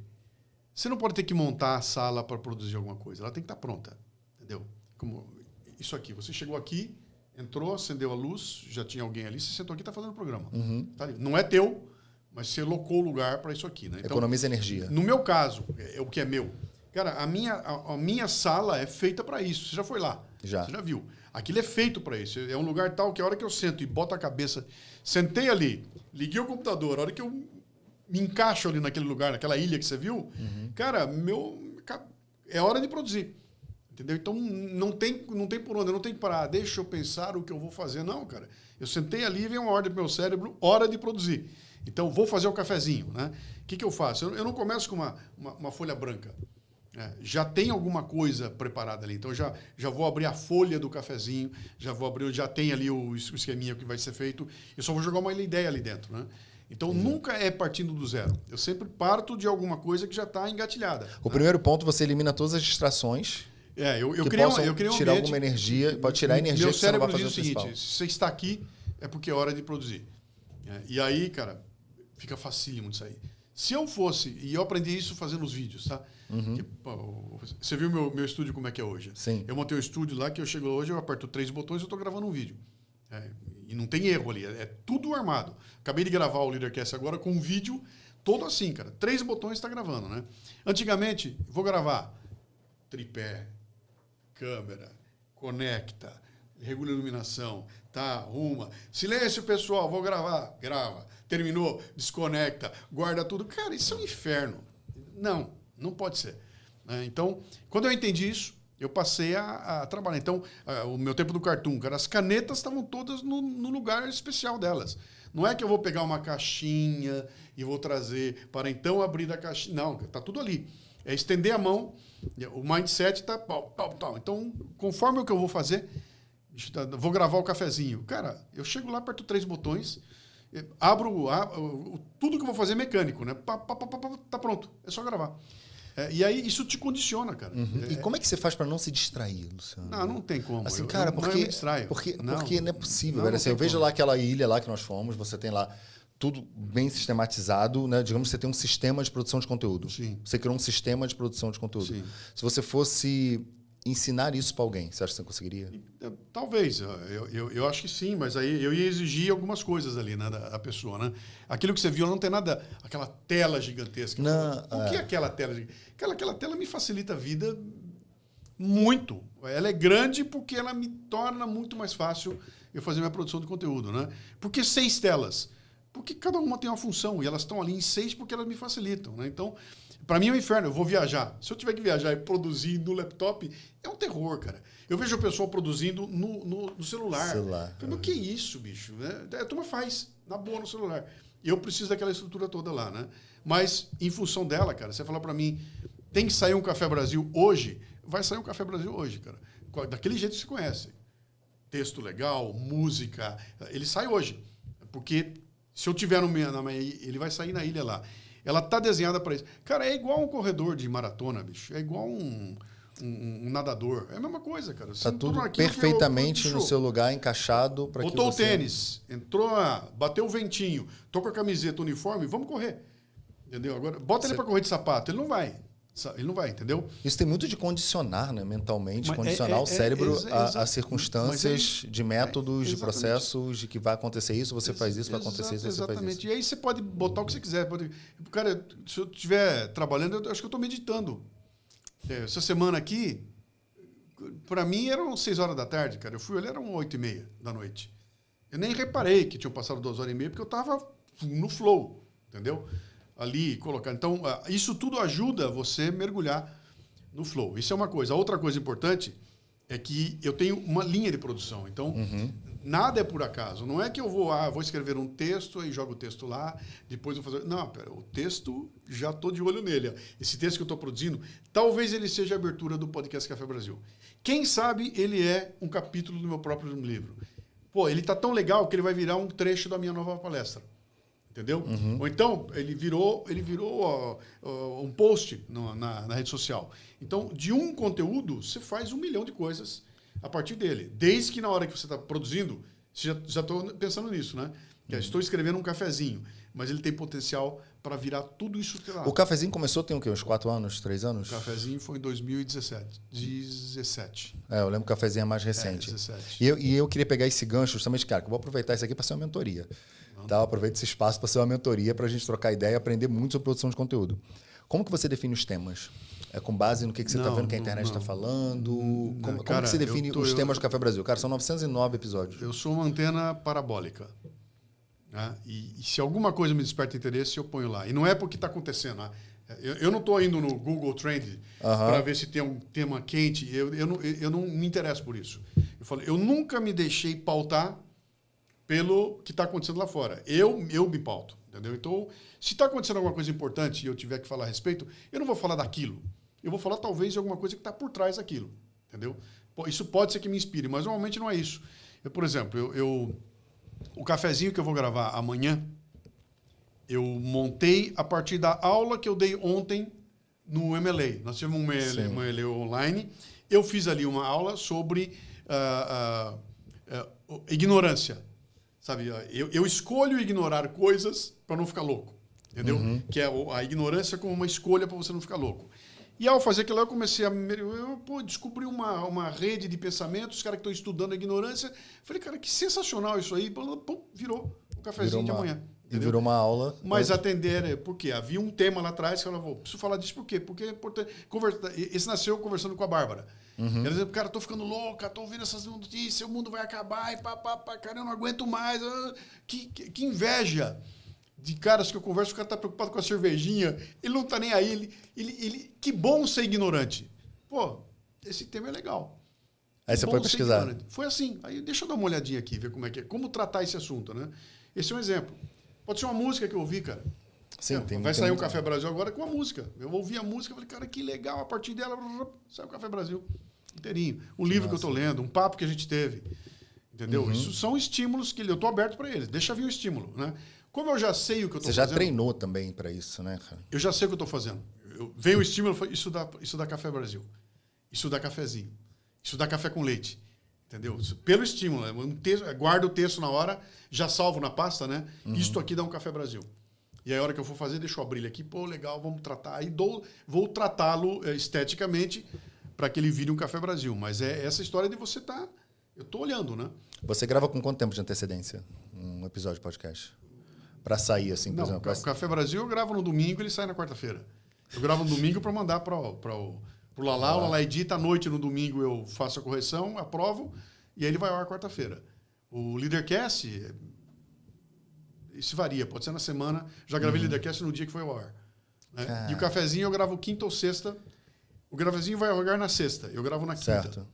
que montar a sala para produzir alguma coisa. Ela tem que estar pronta. Entendeu? Como isso aqui. Você chegou aqui, entrou, acendeu a luz, já tinha alguém ali, você sentou aqui e está fazendo o programa. Tá ali. Não é teu, mas você locou o lugar para isso aqui. Né? Então, economiza energia. No meu caso, é o que é meu. Cara, a minha sala é feita para isso. Você já foi lá. Já. Você já viu. Aquilo é feito para isso. É um lugar tal que a hora que eu sento e boto a cabeça... Sentei ali, liguei o computador, a hora que eu me encaixo ali naquele lugar, naquela ilha que você viu, cara, é hora de produzir. Entendeu? Então, não tem por onde, eu não tenho que parar. Deixa eu pensar o que eu vou fazer. Não, cara. Eu sentei ali e vem uma ordem pro meu cérebro, hora de produzir. Então, vou fazer o cafezinho. Né? O que eu faço? Eu não começo com uma folha branca. Já tem alguma coisa preparada ali. Então, já vou abrir a folha do cafezinho, já tem ali o esqueminha que vai ser feito. Eu só vou jogar uma ideia ali dentro. Né? Então, nunca é partindo do zero. Eu sempre parto de alguma coisa que já está engatilhada. O primeiro ponto, você elimina todas as distrações. Eu criei um tirar alguma energia, pode tirar a energia meu que você não vai cérebro fazer diz o seguinte, principal. se você está aqui, é porque é hora de produzir. E aí, cara, fica facílimo disso aí. Se eu fosse, e eu aprendi isso fazendo os vídeos, tá? Que, você viu meu estúdio como é que é hoje? Sim. Eu montei um estúdio lá que eu chego hoje, eu aperto 3 botões e eu estou gravando um vídeo. E não tem erro ali, é tudo armado. Acabei de gravar o Leadercast agora com um vídeo todo assim, cara. 3 botões está gravando, né? Antigamente, vou gravar tripé, câmera, conecta, regula a iluminação, tá, arruma. Silêncio, pessoal, vou gravar. Grava. Terminou, desconecta, guarda tudo. Cara, isso é um inferno. Não pode ser. Então, quando eu entendi isso, eu passei a trabalhar. Então, o meu tempo do Cartoon, cara, as canetas estavam todas no lugar especial delas. Não é que eu vou pegar uma caixinha e vou trazer para então abrir da caixinha. Não, tá tudo ali. É estender a mão, o mindset tá tal. Então, conforme o que eu vou fazer, vou gravar o cafezinho. Cara, eu chego lá, aperto 3 botões, abro tudo que eu vou fazer é mecânico, né? Tá pronto, é só gravar. E aí isso te condiciona, cara. E como é que você faz para não se distrair, Luciano? Não tem como. Assim, cara, porque eu me distraio. Porque não é possível, velho. Assim, eu vejo lá aquela ilha lá que nós fomos, você tem lá tudo bem sistematizado, né? Digamos que você tem um sistema de produção de conteúdo. Sim. Você criou um sistema de produção de conteúdo. Sim. Se você fosse ensinar isso para alguém, você acha que você conseguiria? Talvez. Eu acho que sim, mas aí eu ia exigir algumas coisas ali, né, da pessoa, né? Aquilo que você viu não tem nada, aquela tela gigantesca. O que é aquela tela gigantesca? Aquela tela me facilita a vida muito. Ela é grande porque ela me torna muito mais fácil eu fazer minha produção de conteúdo, né? Por que 6 telas? Porque cada uma tem uma função e elas estão ali em 6 porque elas me facilitam, né? Então, para mim é um inferno. Eu vou viajar. Se eu tiver que viajar e produzir no laptop, é um terror, cara. Eu vejo o pessoal produzindo no celular. Mas o que é isso, bicho? A turma faz, na boa, no celular. E eu preciso daquela estrutura toda lá, né? Mas, em função dela, cara, você falar para mim, tem que sair um Café Brasil hoje, vai sair um Café Brasil hoje, cara. Daquele jeito que você conhece. Texto legal, música, ele sai hoje. Porque se eu tiver ele vai sair na ilha lá. Ela tá desenhada para isso. Cara, é igual um corredor de maratona, bicho. É igual um nadador. É a mesma coisa, cara. Tá tudo perfeitamente no seu lugar, encaixado para que você... Botou o tênis, entrou, bateu o ventinho, tô com a camiseta, uniforme, vamos correr. Entendeu? Agora, bota ele para correr de sapato. Ele não vai. Ele não vai, entendeu? Isso tem muito de condicionar, né, mentalmente, condicionar o cérebro a circunstâncias de métodos, de processos, de que vai acontecer isso, você faz isso, vai acontecer isso, você faz isso. E aí você pode botar o que você quiser. Cara, se eu estiver trabalhando, eu acho que eu estou meditando. Essa semana aqui, para mim, eram 6 horas da tarde, cara. Eu fui olhar, eram 8h30 da noite. Eu nem reparei que tinham passado 2h30, porque eu estava no flow, entendeu? Ali, colocar. Então, isso tudo ajuda você mergulhar no flow. Isso é uma coisa. A outra coisa importante é que eu tenho uma linha de produção. Então, nada é por acaso. Não é que eu vou escrever um texto e jogo o texto lá, depois vou fazer... Não, pera, o texto, já estou de olho nele. Esse texto que eu estou produzindo, talvez ele seja a abertura do podcast Café Brasil. Quem sabe ele é um capítulo do meu próprio livro. Pô, ele está tão legal que ele vai virar um trecho da minha nova palestra. Entendeu? Ou então, ele virou um post na rede social. Então, de um conteúdo, você faz 1 milhão de coisas a partir dele. Desde que na hora que você está produzindo, você já estou pensando nisso, né? Estou escrevendo um cafezinho, mas ele tem potencial para virar tudo isso que lá. O cafezinho começou tem o quê? Uns 4 anos, 3 anos? O cafezinho foi em 2017. Eu lembro que o cafezinho é mais recente. 17. E eu queria pegar esse gancho justamente, cara, que eu vou aproveitar isso aqui para ser uma mentoria. Tá? Eu aproveito esse espaço para ser uma mentoria, para a gente trocar ideia e aprender muito sobre produção de conteúdo. Como que você define os temas? É com base no que você está vendo que a internet está falando? Como que você define os temas do Café Brasil? Cara, são 909 episódios. Eu sou uma antena parabólica. Né? E se alguma coisa me desperta interesse, eu ponho lá. E não é porque está acontecendo. Né? Eu não estou indo no Google Trend para ver se tem um tema quente. Eu não me interesso por isso. Eu nunca me deixei pautar pelo que está acontecendo lá fora. Eu me pauto. Entendeu? Então, se está acontecendo alguma coisa importante e eu tiver que falar a respeito, eu não vou falar daquilo. Eu vou falar talvez de alguma coisa que está por trás daquilo. Entendeu? Isso pode ser que me inspire, mas normalmente não é isso. Por exemplo, o cafezinho que eu vou gravar amanhã, eu montei a partir da aula que eu dei ontem no MLA. Nós tivemos um MLA online. Eu fiz ali uma aula sobre ignorância. Sabe? Eu escolho ignorar coisas para não ficar louco. Entendeu? Que é a ignorância como uma escolha para você não ficar louco. E ao fazer aquilo, eu comecei a descobri uma rede de pensamentos, os caras que estão estudando a ignorância. Falei, cara, que sensacional isso aí. Pum, virou o cafezinho de amanhã. E virou uma aula. Mas atender, por quê? Havia um tema lá atrás que eu falava, preciso falar disso por quê? Porque é importante. Esse nasceu conversando com a Bárbara. Ela dizia, cara, tô ficando louca, tô ouvindo essas notícias, o mundo vai acabar, e cara, eu não aguento mais. Que inveja de caras que eu converso, o cara tá preocupado com a cervejinha, ele não tá nem aí, que bom ser ignorante. Pô, esse tema é legal. Aí você foi pesquisar. Foi assim. Aí deixa eu dar uma olhadinha aqui, ver como é que é. Como tratar esse assunto, né? Esse é um exemplo. Pode ser uma música que eu ouvi, cara. Sim, vai sair o Café Brasil agora com a música. Eu ouvi a música e falei, cara, que legal. A partir dela, sai o Café Brasil inteirinho. Um livro que eu tô lendo, um papo que a gente teve. Entendeu? Isso são estímulos que eu tô aberto para eles. Deixa vir o estímulo, né? Como eu já sei o que eu tô fazendo... Você já treinou também para isso, né, cara? Eu já sei o que eu tô fazendo. Vem o estímulo, isso dá Café Brasil. Isso dá cafezinho. Isso dá café com leite. Entendeu? Pelo estímulo. Guardo o texto na hora, já salvo na pasta, né? Isto aqui dá um Café Brasil. E aí, a hora que eu for fazer, deixa eu abrir ele aqui. Pô, legal, vamos tratar. Aí vou tratá-lo esteticamente para que ele vire um Café Brasil. Mas é essa história de você estar... Eu tô olhando, né? Você grava com quanto tempo de antecedência um episódio de podcast? Para sair, assim, por exemplo? O Café Brasil eu gravo no domingo e ele sai na quarta-feira. Eu gravo no domingo para mandar para o Lala. O Lala edita à noite, no domingo eu faço a correção, aprovo, e aí ele vai ao ar quarta-feira. O Leadercast, isso varia, pode ser na semana. Já gravei Leadercast no dia que foi ao ar. Né? E o cafezinho eu gravo quinta ou sexta. O cafezinho vai ao ar na sexta, eu gravo na quinta. Certo.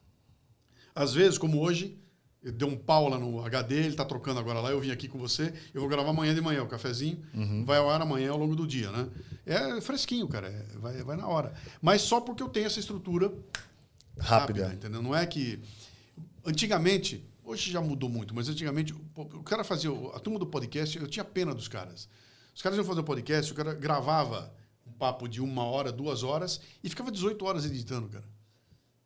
Às vezes, como hoje, deu um pau lá no HD, ele está trocando agora lá, eu vim aqui com você, eu vou gravar amanhã de manhã, o cafezinho vai ao ar amanhã ao longo do dia, né? É fresquinho, cara, vai na hora. Mas só porque eu tenho essa estrutura rápida, entendeu? Não é que... Antigamente, hoje já mudou muito, mas antigamente o cara fazia... A turma do podcast, eu tinha pena dos caras. Os caras iam fazer o podcast, o cara gravava um papo de 1 hora, 2 horas e ficava 18 horas editando, cara.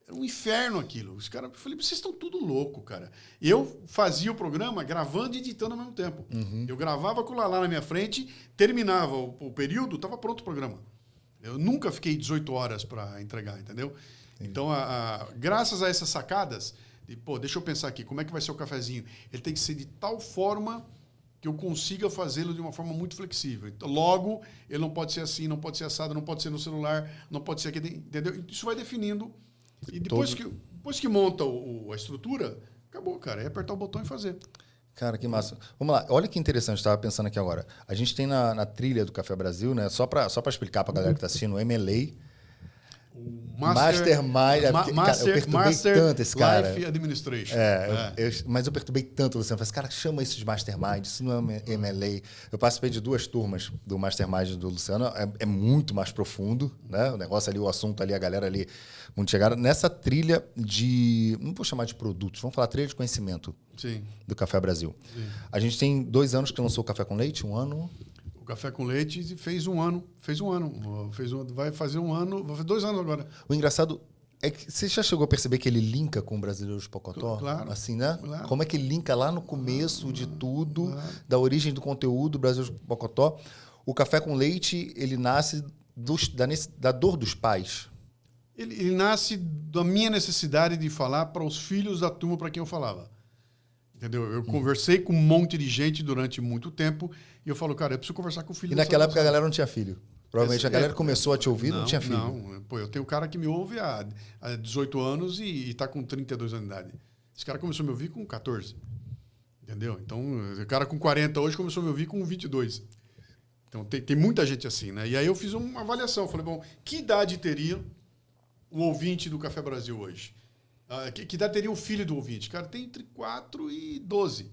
Era um inferno aquilo. Os caras, eu falei, vocês estão tudo louco, cara. Eu fazia o programa gravando e editando ao mesmo tempo. Eu gravava com o Lala na minha frente, terminava o período, estava pronto o programa. Eu nunca fiquei 18 horas para entregar, entendeu? Então, graças a essas sacadas, deixa eu pensar aqui, como é que vai ser o cafezinho? Ele tem que ser de tal forma que eu consiga fazê-lo de uma forma muito flexível. Então, logo, ele não pode ser assim, não pode ser assado, não pode ser no celular, não pode ser aqui, entendeu? Isso vai definindo. E depois que monta a estrutura, acabou, cara. É apertar o botão e fazer. Cara, que massa. Vamos lá. Olha que interessante, estava pensando aqui agora. A gente tem na trilha do Café Brasil, né? Só para explicar para a galera que está assistindo, o MLA. O Mastermind. Eu perturbei tanto esse cara. Life Administration. Mas eu perturbei tanto o Luciano. Eu falei, cara, chama isso de Mastermind, isso não é MLA. Eu participei de 2 turmas do Mastermind do Luciano. É muito mais profundo, né? O negócio ali, o assunto ali, a galera ali, muito chegada. Nessa trilha de... Não vou chamar de produtos, vamos falar trilha de conhecimento. Sim. Do Café Brasil. Sim. A gente tem 2 anos que lançou o Café com Leite, 1 ano... O Café com Leite fez um ano. Vai fazer 1 ano. Vai fazer 2 anos agora. O engraçado é que você já chegou a perceber que ele linka com o Brasileiros Pocotó? Claro. Assim, né? Claro. Como é que ele linka lá no começo de tudo, da origem do conteúdo do Brasileiros Pocotó. O Café com Leite, ele nasce da dor dos pais. Ele nasce da minha necessidade de falar para os filhos da turma para quem eu falava. Entendeu? Eu conversei com um monte de gente durante muito tempo e eu falo, cara, eu preciso conversar com o filho. E naquela época a galera não tinha filho. Provavelmente a galera começou a te ouvir e não tinha filho. Não, pô, eu tenho um cara que me ouve há 18 anos e está com 32 anos de idade. Esse cara começou a me ouvir com 14. Entendeu? Então, o cara com 40 hoje começou a me ouvir com 22. Então, tem muita gente assim, né? E aí eu fiz uma avaliação. Falei, bom, que idade teria o ouvinte do Café Brasil hoje? Que idade teria o filho do ouvinte? Cara, tem entre 4 e 12.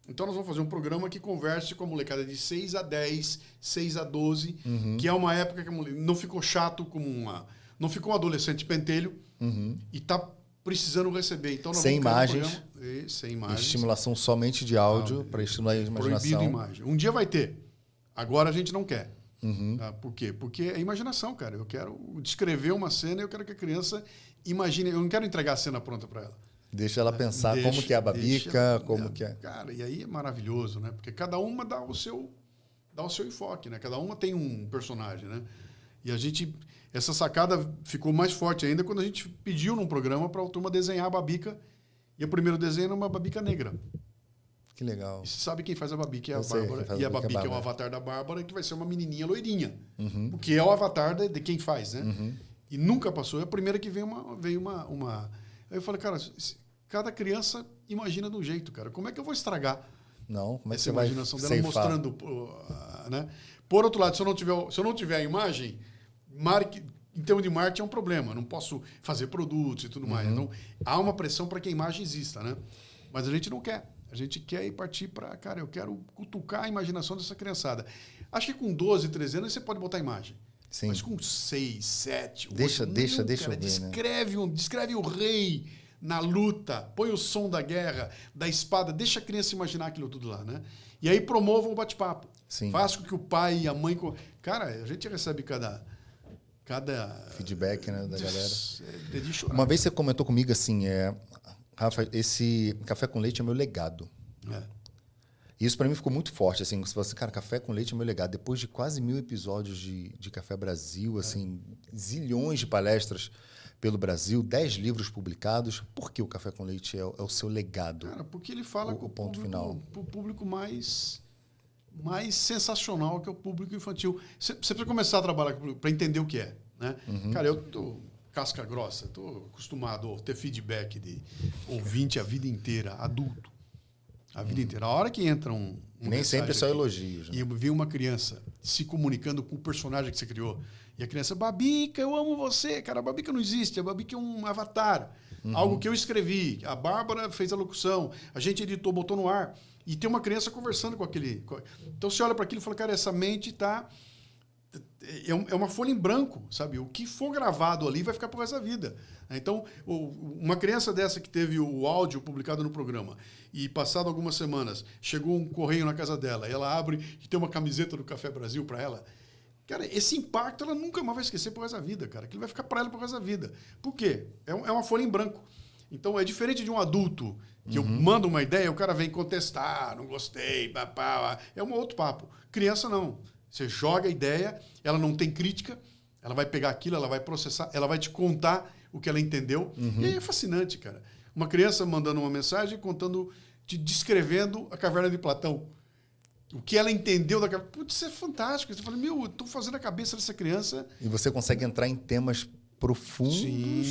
Então, nós vamos fazer um programa que converse com a molecada de 6 a 10, 6 a 12, que é uma época que a molecada não ficou chato como não ficou um adolescente pentelho e está precisando receber. Então, nós sem imagens. Sem imagens. Estimulação somente de áudio para estimular a imaginação. Proibido imagem. Um dia vai ter. Agora a gente não quer. Por quê? Porque é imaginação, cara. Eu quero descrever uma cena e eu quero que a criança imagine. Eu não quero entregar a cena pronta para ela. Deixa ela pensar como que é a babica, como que é. Cara, e aí é maravilhoso, né? Porque cada uma dá o seu enfoque, né? Cada uma tem um personagem, né? E essa sacada ficou mais forte ainda quando a gente pediu num programa para a turma desenhar a babica. E o primeiro desenho era uma babica negra. Que legal. E você sabe quem faz a Babi, que é a Eu sei, Bárbara. quem faz E a a Babi, Babi, que é a que é o Bárbara. avatar da Bárbara, que vai ser uma menininha loirinha. Uhum. Porque é o avatar de quem faz, né? E nunca passou. É a primeira que veio uma... Aí eu falei, cara, cada criança imagina de um jeito, cara. Como é que eu vou estragar Não, como é que essa você vai imaginação dela ceifar? mostrando, né? Por outro lado, se eu não tiver a imagem, em termos de marketing é um problema. Eu não posso fazer produtos e tudo mais. Então, há uma pressão para que a imagem exista, né? Mas a gente não quer. A gente quer ir partir para... Cara, eu quero cutucar a imaginação dessa criançada. Acho que com 12, 13 anos você pode botar imagem. Sim. Mas com 6, 7, 8... Deixa cara, eu ver, né? Descreve o rei na luta, põe o som da guerra, da espada, deixa a criança imaginar aquilo tudo lá, né? E aí promovam o bate-papo. Sim. Faz com que o pai e a mãe... Cara, a gente recebe cada feedback, né, da galera. É de chorar. Uma vez você comentou comigo assim, Rafa, esse café com leite é meu legado. E isso para mim ficou muito forte, assim, você fala assim, cara, café com leite é meu legado. Depois de quase 1000 episódios de Café Brasil, assim, zilhões de palestras pelo Brasil, 10 livros publicados, por que o café com leite é o seu legado? Cara, porque ele fala com o público mais sensacional, que é o público infantil. Você precisa começar a trabalhar para entender o que é, né? Cara, eu tô casca grossa, tô acostumado a ter feedback de ouvinte a vida inteira, adulto. A vida inteira. A hora que entra nem sempre é só elogios. Né? E eu vi uma criança se comunicando com o personagem que você criou. E a criança, Babica, eu amo você. Cara, a Babica não existe. A Babica é um avatar. Algo que eu escrevi. A Bárbara fez a locução. A gente editou, botou no ar. E tem uma criança conversando com aquele... Então você olha para aquilo e fala, cara, essa mente tá... É uma folha em branco, sabe? O que for gravado ali vai ficar pro resto da vida. Então, uma criança dessa que teve o áudio publicado no programa e passado algumas semanas, chegou um correio na casa dela, e ela abre e tem uma camiseta do Café Brasil para ela. Cara, esse impacto ela nunca mais vai esquecer pro resto da vida, cara. Aquilo vai ficar para ela pro resto da vida. Por quê? É uma folha em branco. Então, é diferente de um adulto que eu mando uma ideia, o cara vem contestar, não gostei, papá. É um outro papo. Criança, não. Você joga a ideia, ela não tem crítica, ela vai pegar aquilo, ela vai processar, ela vai te contar o que ela entendeu. E aí é fascinante, cara. Uma criança mandando uma mensagem descrevendo a caverna de Platão. O que ela entendeu daquela... Putz, isso é fantástico. Você fala, eu estou fazendo a cabeça dessa criança... E você consegue entrar em temas profundos. Sim,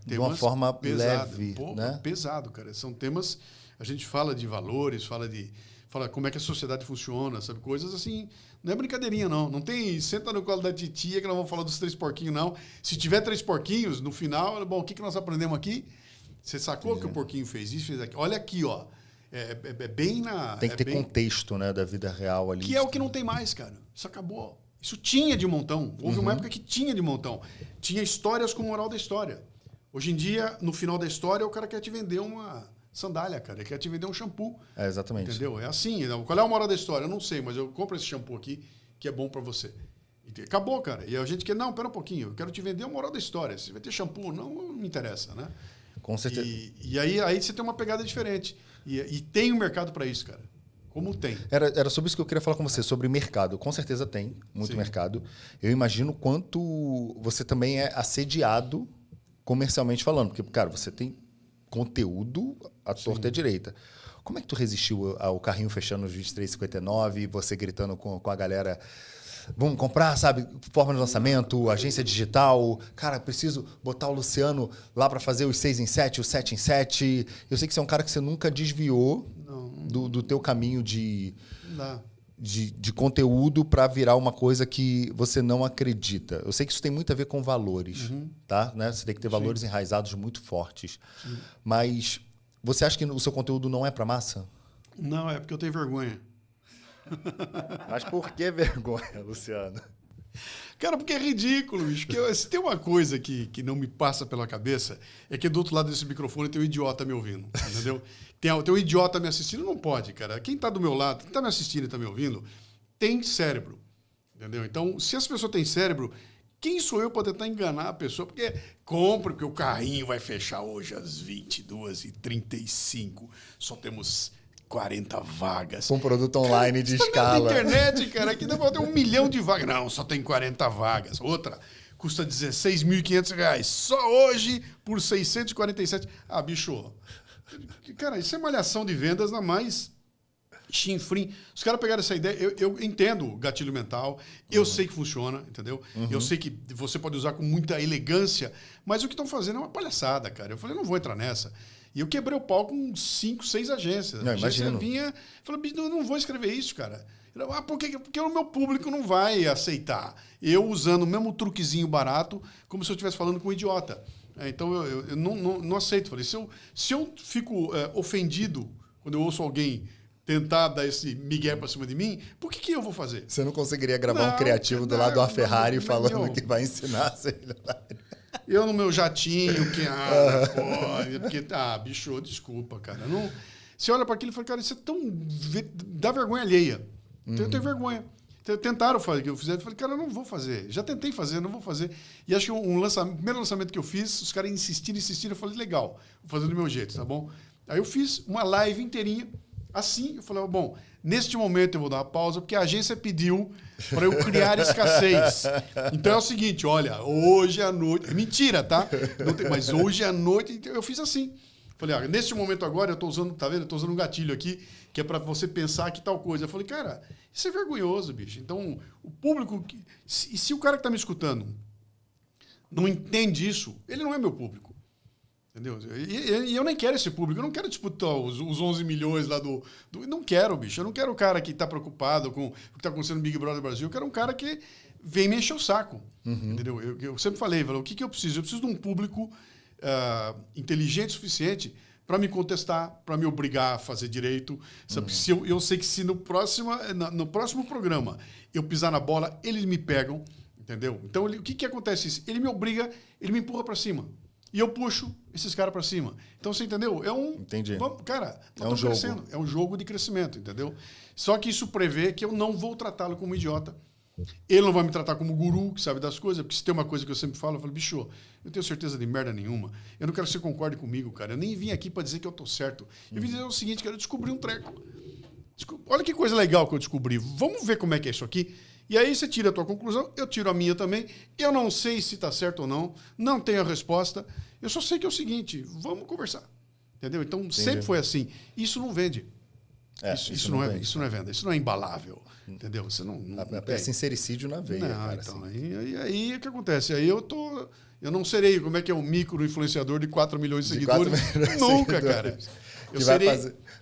de uma forma pesado, leve. Né? Pesado, cara. São temas... A gente fala de valores, fala como é que a sociedade funciona, sabe? Coisas assim... Não é brincadeirinha, não. Não tem... Senta no colo da titia que nós vamos falar dos 3 porquinhos, não. Se tiver 3 porquinhos, no final... Bom, o que nós aprendemos aqui? Você sacou que o porquinho fez isso, fez aquilo? Olha aqui, ó. É bem na... Tem que ter contexto, né, da vida real ali. Que é o que não tem mais, cara. Isso acabou. Isso tinha de montão. Houve uma época que tinha de montão. Tinha histórias com moral da história. Hoje em dia, no final da história, o cara quer te vender uma... sandália, cara. Ele quer te vender um shampoo. Exatamente. Entendeu? É assim. Qual é a moral da história? Eu não sei, mas eu compro esse shampoo aqui que é bom para você. Acabou, cara. E a gente quer... Não, pera um pouquinho. Eu quero te vender a moral da história. Se vai ter shampoo, não me interessa, né? Com certeza. E aí você tem uma pegada diferente. E tem um mercado para isso, cara. Como tem. Era sobre isso que eu queria falar com você, sobre mercado. Com certeza tem muito mercado. Eu imagino quanto você também é assediado comercialmente falando. Porque, cara, você tem conteúdo à torta e à direita. Como é que tu resistiu ao carrinho fechando os 23,59, você gritando com a galera, vamos comprar, sabe, forma de lançamento, agência digital, cara, preciso botar o Luciano lá para fazer os 6 em 7, os 7 em 7. Eu sei que você é um cara que você nunca desviou do teu caminho de conteúdo para virar uma coisa que você não acredita. Eu sei que isso tem muito a ver com valores, tá? Né? Você tem que ter valores enraizados muito fortes. Sim. Mas você acha que o seu conteúdo não é para massa? Não, é porque eu tenho vergonha. Mas por que vergonha, Luciano? Cara, porque é ridículo, bicho. Se tem uma coisa que não me passa pela cabeça, é que do outro lado desse microfone tem um idiota me ouvindo, entendeu? Tem um idiota me assistindo, não pode, cara. Quem está do meu lado, quem está me assistindo e está me ouvindo, tem cérebro, entendeu? Então, se as pessoas têm cérebro, quem sou eu para tentar enganar a pessoa? Porque compra, porque o carrinho vai fechar hoje às 22h35. Só temos 40 vagas. Um produto online de escala. Na internet, cara, aqui dá pra ter 1 milhão de vagas. Não, só tem 40 vagas. Outra, custa R$16.500. Só hoje por 647. Ah, bicho. Cara, isso é malhação de vendas na mais chinfrim. Os caras pegaram essa ideia. Eu entendo o gatilho mental, eu sei que funciona, entendeu? Eu sei que você pode usar com muita elegância, mas o que estão fazendo é uma palhaçada, cara. Eu falei, não vou entrar nessa. E eu quebrei o pau com 5, 6 agências. Não, a agência imagino. vinha, falou, bicho, eu não vou escrever isso, cara. Porque o meu público não vai aceitar. Eu usando o mesmo truquezinho barato, como se eu estivesse falando com um idiota. Então eu não aceito. Falei, se eu fico ofendido quando eu ouço alguém tentar dar esse migué pra cima de mim, por que eu vou fazer? Você não conseguiria gravar um criativo do lado de uma Ferrari falando que vai ensinar celulares. Eu no meu jatinho, que pô, porque bicho, desculpa, cara. Não, você olha para aquilo e fala, cara, isso é tão dá vergonha alheia. Então eu tenho vergonha. Tentaram fazer o que eu fizer, eu falei, cara, eu não vou fazer. Já tentei fazer, não vou fazer. E acho que o primeiro lançamento que eu fiz, os caras insistiram, eu falei, legal, vou fazer do meu jeito, tá bom? Aí eu fiz uma live inteirinha, assim, eu falei, bom, neste momento eu vou dar uma pausa, porque a agência pediu para eu criar escassez. Então é o seguinte, olha, hoje à noite... Mentira, tá? Mas hoje à noite eu fiz assim. Falei, neste momento agora eu tô usando, tá vendo? Eu tô usando um gatilho aqui, que é para você pensar que tal coisa. Eu falei, cara, isso é vergonhoso, bicho. Então, o público... Se o cara que tá me escutando não entende isso, ele não é meu público. Entendeu? E eu nem quero esse público. Eu não quero disputar os 11 milhões lá do... Não quero, bicho. Eu não quero o cara que tá preocupado com o que tá acontecendo no Big Brother Brasil. Eu quero um cara que vem me encher o saco. Entendeu? Eu sempre falei, o que eu preciso? Eu preciso de um público inteligente o suficiente para me contestar, para me obrigar a fazer direito. Sabe? Se eu sei que se no próximo programa eu pisar na bola, eles me pegam. Entendeu? Então, o que acontece? Ele me obriga, ele me empurra para cima. E eu puxo esses caras para cima. Então, você entendeu? Entendi. Cara, é um jogo. Crescendo. É um jogo de crescimento, entendeu? Só que isso prevê que eu não vou tratá-lo como idiota. Ele não vai me tratar como guru, que sabe das coisas, porque se tem uma coisa que eu sempre falo, eu falo, bicho, eu tenho certeza de merda nenhuma. Eu não quero que você concorde comigo, cara. Eu nem vim aqui para dizer que eu tô certo. Eu vim dizer o seguinte, cara, eu descobri um treco. Olha que coisa legal que eu descobri. Vamos ver como é que é isso aqui. E aí você tira a tua conclusão, eu tiro a minha também. Eu não sei se está certo ou não, não tenho a resposta. Eu só sei que é o seguinte, vamos conversar. Entendeu? Então, sempre foi assim. Isso não vende. Isso não é venda, isso não é embalável. Entendeu? Você não é sincericídio na veia. Não, cara, então, assim. aí o que acontece? Aí eu não serei, como é que é um micro-influenciador de 4 milhões de seguidores? 4 milhões Nunca, de cara. Que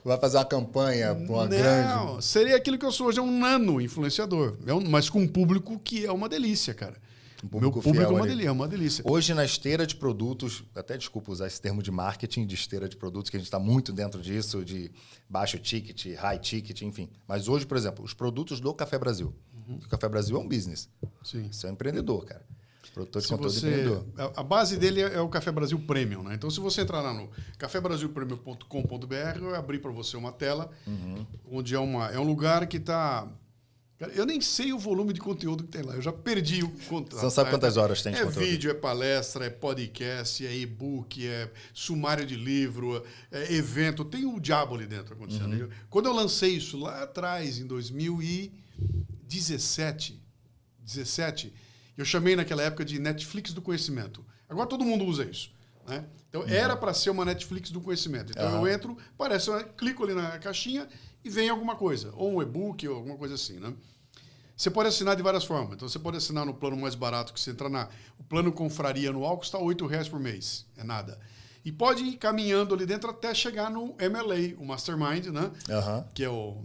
vai fazer uma campanha para uma grande... Não, seria aquilo que eu sou hoje, é um nano-influenciador. Mas com um público que é uma delícia, cara. Meu público é uma delícia. Hoje, na esteira de produtos, até desculpa usar esse termo de marketing, de esteira de produtos, que a gente está muito dentro disso, de baixo ticket, high ticket, enfim. Mas hoje, por exemplo, os produtos do Café Brasil. O Café Brasil é um business. Sim. Você é um empreendedor, cara. Produtor de conteúdo empreendedor. A base dele é o Café Brasil Premium, né? Então, se você entrar lá no cafebrasilpremium.com.br, eu abri para você uma tela, onde é um lugar que está... Eu nem sei o volume de conteúdo que tem lá. Eu já perdi o conteúdo. Você não sabe quantas horas tem de conteúdo. É vídeo, é palestra, é podcast, é e-book, é sumário de livro, é evento. Tem o diabo ali dentro acontecendo. Quando eu lancei isso lá atrás, em 2017, eu chamei naquela época de Netflix do conhecimento. Agora todo mundo usa isso. Né? Então era para ser uma Netflix do conhecimento. Então eu entro, clico ali na caixinha e vem alguma coisa, ou um e-book, ou alguma coisa assim, né? Você pode assinar de várias formas. Então, você pode assinar no plano mais barato, que você entra o plano confraria anual, custa R$8 por mês. É nada. E pode ir caminhando ali dentro até chegar no MLA, o Mastermind, né? Que é o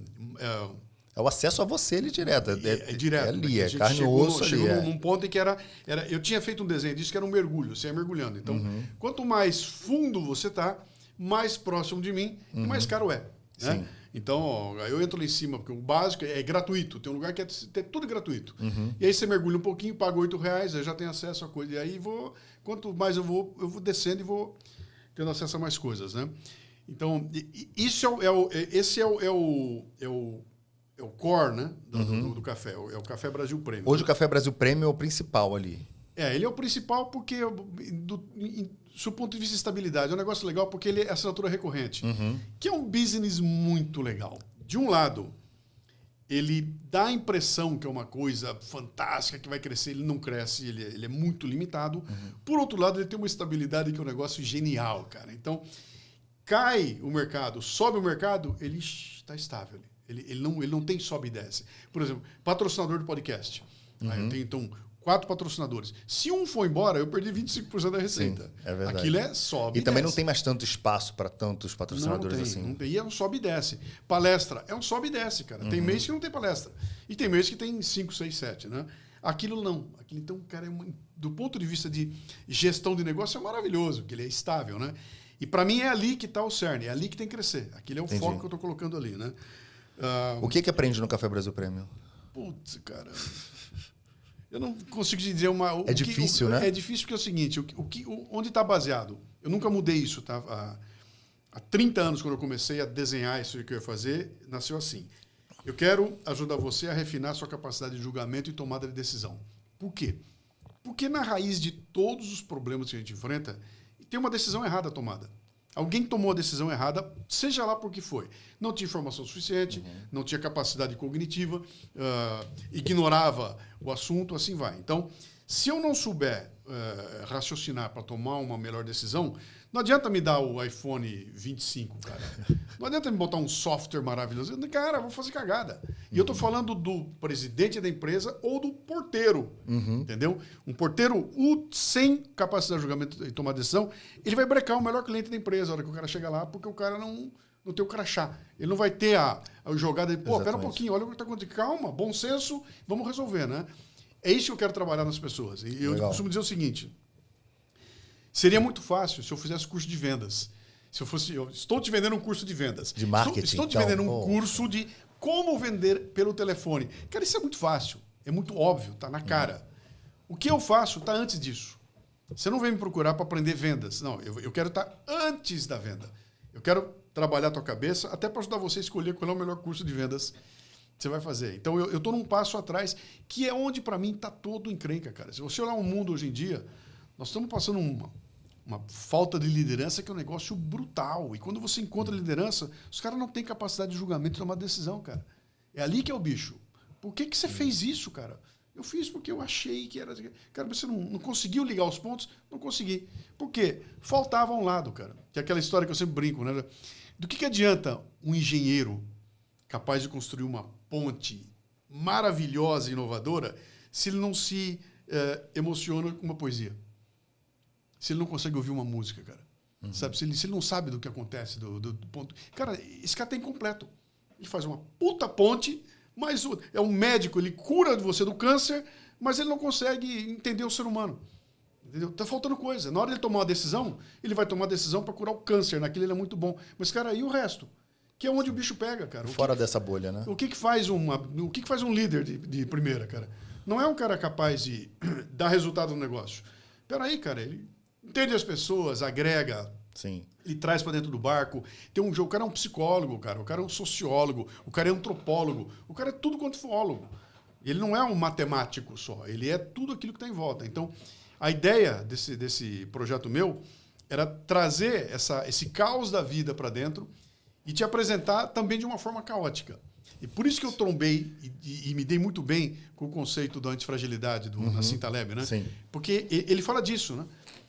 acesso a você ali direto. É direto. É ali, é carne e osso. Chegou num ponto em que eu tinha feito um desenho disso que era um mergulho, você ia mergulhando. Então, quanto mais fundo você está, mais próximo de mim, mais caro é. Né? Sim. Então, eu entro lá em cima, porque o básico é gratuito. Tem um lugar que é tudo gratuito. E aí você mergulha um pouquinho, paga R$8, eu já tenho acesso a coisa. E aí quanto mais eu vou descendo e vou tendo acesso a mais coisas, né? Então, esse é o core, né, do café. É o Café Brasil Premium. Hoje o Café Brasil Premium é o principal ali. Ele é o principal porque, do ponto de vista de estabilidade, é um negócio legal porque ele é assinatura recorrente, que é um business muito legal. De um lado, ele dá a impressão que é uma coisa fantástica, que vai crescer, ele não cresce, ele é muito limitado. Por outro lado, ele tem uma estabilidade que é um negócio genial, cara. Então, cai o mercado, sobe o mercado, ele está estável. Ele não tem sobe e desce. Por exemplo, patrocinador do podcast. Aí eu tenho, então, 4 patrocinadores. Se um for embora, eu perdi 25% da receita. Sim, é verdade. Aquilo é sobe e também desce. não tem mais tanto espaço para tantos patrocinadores não tem, assim. Não tem. E é um sobe e desce. Palestra é um sobe e desce, cara. Tem mês que não tem palestra. E tem mês que tem 5, 6, 7, né? Aquilo não. Aquilo, então, cara, do ponto de vista de gestão de negócio, é maravilhoso, porque ele é estável, né? E para mim é ali que está o cerne, é ali que tem que crescer. Aquele é o foco que eu estou colocando ali, né? O que aprende no Café Brasil Premium? Putz, cara... Eu não consigo te dizer uma... É difícil, né? É difícil porque é o seguinte, onde está baseado? Eu nunca mudei isso, tá? Há 30 anos, quando eu comecei a desenhar isso que eu ia fazer, nasceu assim. Eu quero ajudar você a refinar sua capacidade de julgamento e tomada de decisão. Por quê? Porque na raiz de todos os problemas que a gente enfrenta, tem uma decisão errada tomada. Alguém tomou a decisão errada, seja lá por que foi. Não tinha informação suficiente, não tinha capacidade cognitiva, ignorava o assunto, assim vai. Então, se eu não souber raciocinar para tomar uma melhor decisão, não adianta me dar o iPhone 25, cara. Não adianta me botar um software maravilhoso. Cara, eu vou fazer cagada. E eu estou falando do presidente da empresa ou do porteiro, entendeu? Um porteiro sem capacidade de julgamento e tomar decisão, ele vai brecar o melhor cliente da empresa na hora que o cara chega lá, porque o cara não tem o crachá. Ele não vai ter a jogada de, pera um pouquinho, olha o que está acontecendo. Calma, bom senso, vamos resolver, né? É isso que eu quero trabalhar nas pessoas. E eu costumo dizer o seguinte... Seria muito fácil se eu fizesse curso de vendas. Se eu estou te vendendo um curso de vendas. De marketing. Estou te vendendo um curso de como vender pelo telefone. Cara, isso é muito fácil. É muito óbvio, tá na cara. O que eu faço está antes disso. Você não vem me procurar para aprender vendas. Não, eu quero estar antes da venda. Eu quero trabalhar a tua cabeça até para ajudar você a escolher qual é o melhor curso de vendas que você vai fazer. Então, eu estou num passo atrás, que é onde, para mim, está todo encrenca, cara. Se você olhar o mundo hoje em dia, nós estamos passando uma falta de liderança que é um negócio brutal. E quando você encontra liderança, os caras não têm capacidade de julgamento de tomar decisão, cara. É ali que é o bicho. Por que você fez isso, cara? Eu fiz porque eu achei que era... Cara, você não conseguiu ligar os pontos? Não consegui. Por quê? Faltava um lado, cara. Que é aquela história que eu sempre brinco, né? Do que adianta um engenheiro capaz de construir uma ponte maravilhosa e inovadora se ele não se emociona com uma poesia? Se ele não consegue ouvir uma música, cara. Sabe? Se ele não sabe do que acontece, do ponto... Cara, esse cara tá incompleto. Ele faz uma puta ponte, mas é um médico, ele cura você do câncer, mas ele não consegue entender o ser humano. Entendeu? Tá faltando coisa. Na hora de ele tomar uma decisão, ele vai tomar uma decisão para curar o câncer. Naquilo ele é muito bom. Mas, cara, e o resto? Que é onde o bicho pega, cara. Fora dessa bolha, né? O que faz um líder de primeira, cara? Não é um cara capaz de dar resultado no negócio. Peraí, cara, ele entende as pessoas, agrega, Sim. Ele traz para dentro do barco. Tem um jogo, o cara é um psicólogo, cara, o cara é um sociólogo, o cara é antropólogo, o cara é tudo quanto fólogo. Ele não é um matemático só, ele é tudo aquilo que está em volta. Então, a ideia desse projeto meu era trazer esse caos da vida para dentro e te apresentar também de uma forma caótica. E por isso que eu trombei e me dei muito bem com o conceito da antifragilidade do Nassim Taleb, né? Sim. Porque ele fala disso, né?